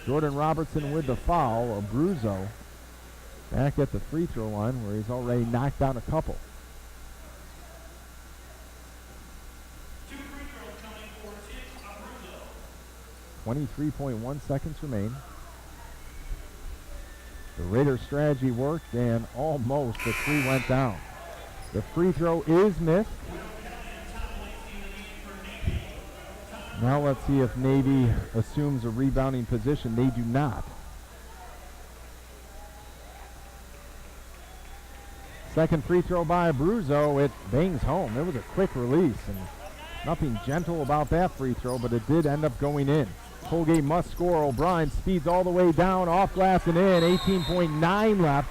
Jordan Robertson with the foul. Abruzzo back at the free throw line, where he's already knocked down a couple. 23.1 seconds remain. The Raiders' strategy worked, and almost the 3 went down. The free throw is missed. Now let's see if Navy assumes a rebounding position. They do not. Second free throw by Abruzzo. It bangs home. It was a quick release, and nothing gentle about that free throw, but it did end up going in. Colgate must score. O'Brien speeds all the way down, off glass and in. 18.9 left.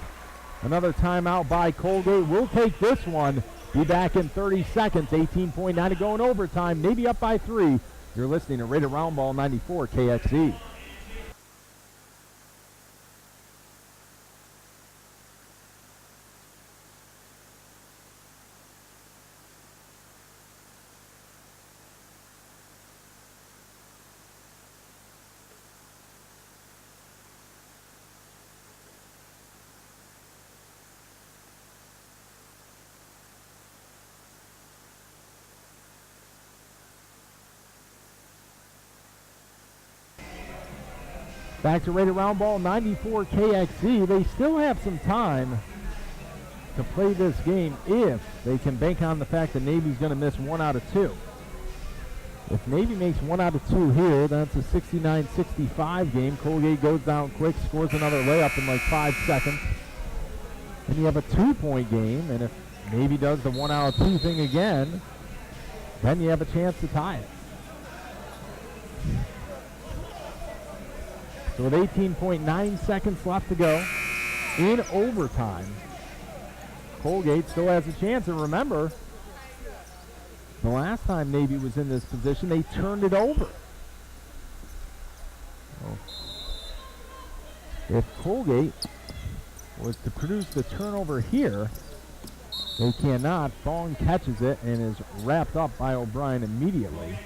Another timeout by Colgate. We'll take this one. Be back in 30 seconds. 18.9 to go in overtime. Navy up by 3. You're listening to Rated Roundball 94 KXE. Back to Rated Roundball 94 KXE. They still have some time to play this game if they can bank on the fact that Navy's going to miss 1 out of 2. If Navy makes 1 out of 2 here, that's a 69-65 game. Colgate goes down quick, scores another layup in like 5 seconds. And you have a 2-point game, and if Navy does the 1 out of 2 thing again, then you have a chance to tie it. So with 18.9 seconds left to go in overtime, Colgate still has a chance. And remember, the last time Navy was in this position, they turned it over. So if Colgate was to produce the turnover here, they cannot. Fong catches it and is wrapped up by O'Brien immediately.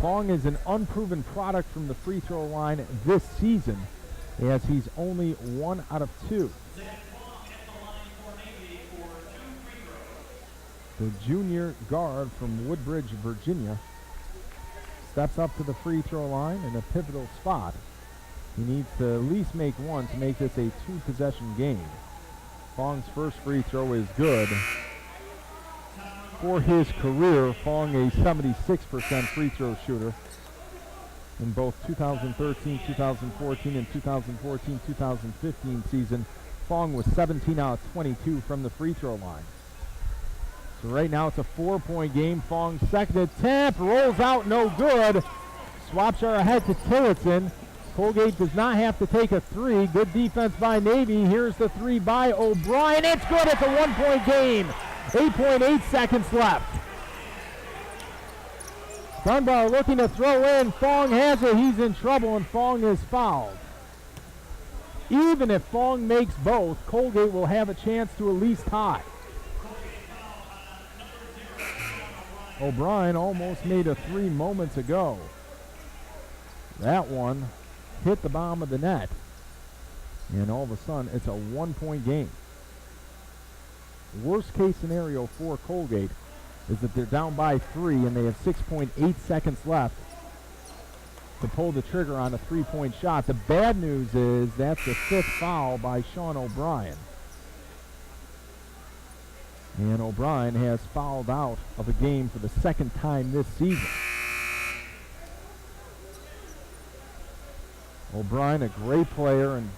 Fong is an unproven product from the free throw line this season, as he's only 1 out of 2. The junior guard from Woodbridge, Virginia, steps up to the free throw line in a pivotal spot. He needs to at least make 1 to make this a 2-possession game. Fong's first free throw is good. For his career, Fong a 76% free throw shooter in both 2013, 2014, and 2014-2015 season. Fong was 17 out of 22 from the free throw line. So right now it's a 4-point game. Fong's second attempt rolls out, no good. Swapshire ahead to Tillotson. Colgate does not have to take a 3. Good defense by Navy. Here's the 3 by O'Brien. It's good. It's a 1-point game. 8.8 seconds left. Dunbar looking to throw in. Fong has it. He's in trouble, and Fong is fouled. Even if Fong makes both, Colgate will have a chance to at least tie. O'Brien almost made a 3 moments ago. That one hit the bottom of the net. And all of a sudden, it's a 1-point game. Worst case scenario for Colgate is that they're down by 3 and they have 6.8 seconds left to pull the trigger on a 3-point shot. The bad news is that's the 5th foul by Sean O'Brien. And O'Brien has fouled out of a game for the 2nd time this season. O'Brien, a great player, and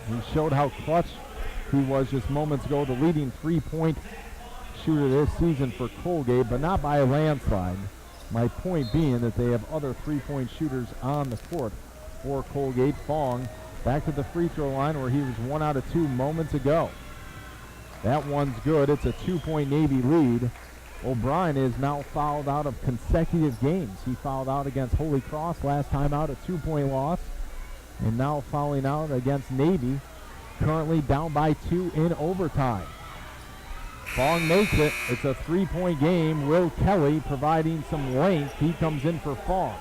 he showed how clutch he was just moments ago, the leading 3-point shooter this season for Colgate, but not by a landslide. My point being that they have other 3-point shooters on the court for Colgate. Fong back to the free throw line where he was 1 out of 2 moments ago. That one's good. It's a 2-point Navy lead. O'Brien is now fouled out of consecutive games. He fouled out against Holy Cross last time out, a 2-point loss, and now fouling out against Navy, currently down by 2 in overtime. Fong makes it. It's a 3-point game. Will Kelly providing some length. He comes in for Fong.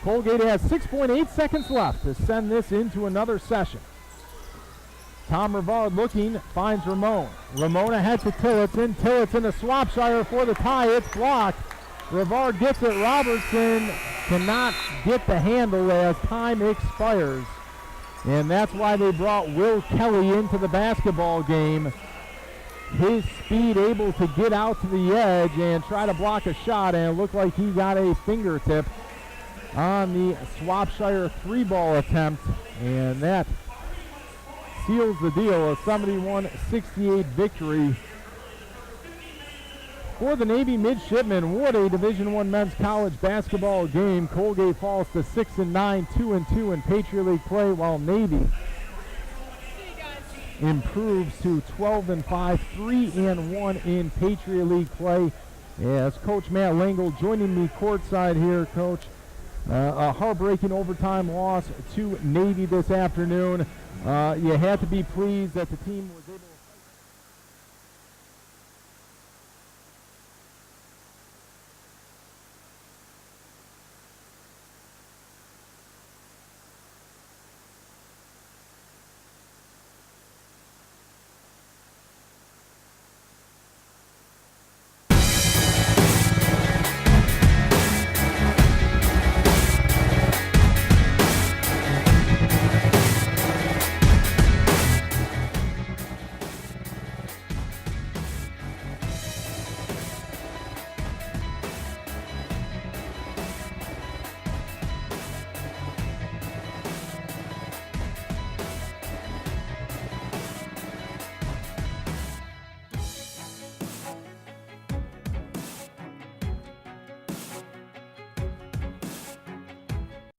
Colgate has 6.8 seconds left to send this into another session. Tom Rivard looking, finds Ramon. Ramon ahead to Tillotson. Tillotson to Swapshire for the tie. It's blocked. Rivard gets it. Robertson cannot get the handle as time expires. And that's why they brought Will Kelly into the basketball game. His speed able to get out to the edge and try to block a shot, and it looked like he got a fingertip on the Swapshire 3-ball attempt, and that seals the deal. A 71-68 victory For the Navy midshipmen, what a Division I men's college basketball game. Colgate falls to 6-9, 2-2 in Patriot League play, while Navy improves to 12-5, 3-1 in Patriot League play. As Coach Matt Langle joining me courtside here, Coach. A heartbreaking overtime loss to Navy this afternoon. You had to be pleased that the team was able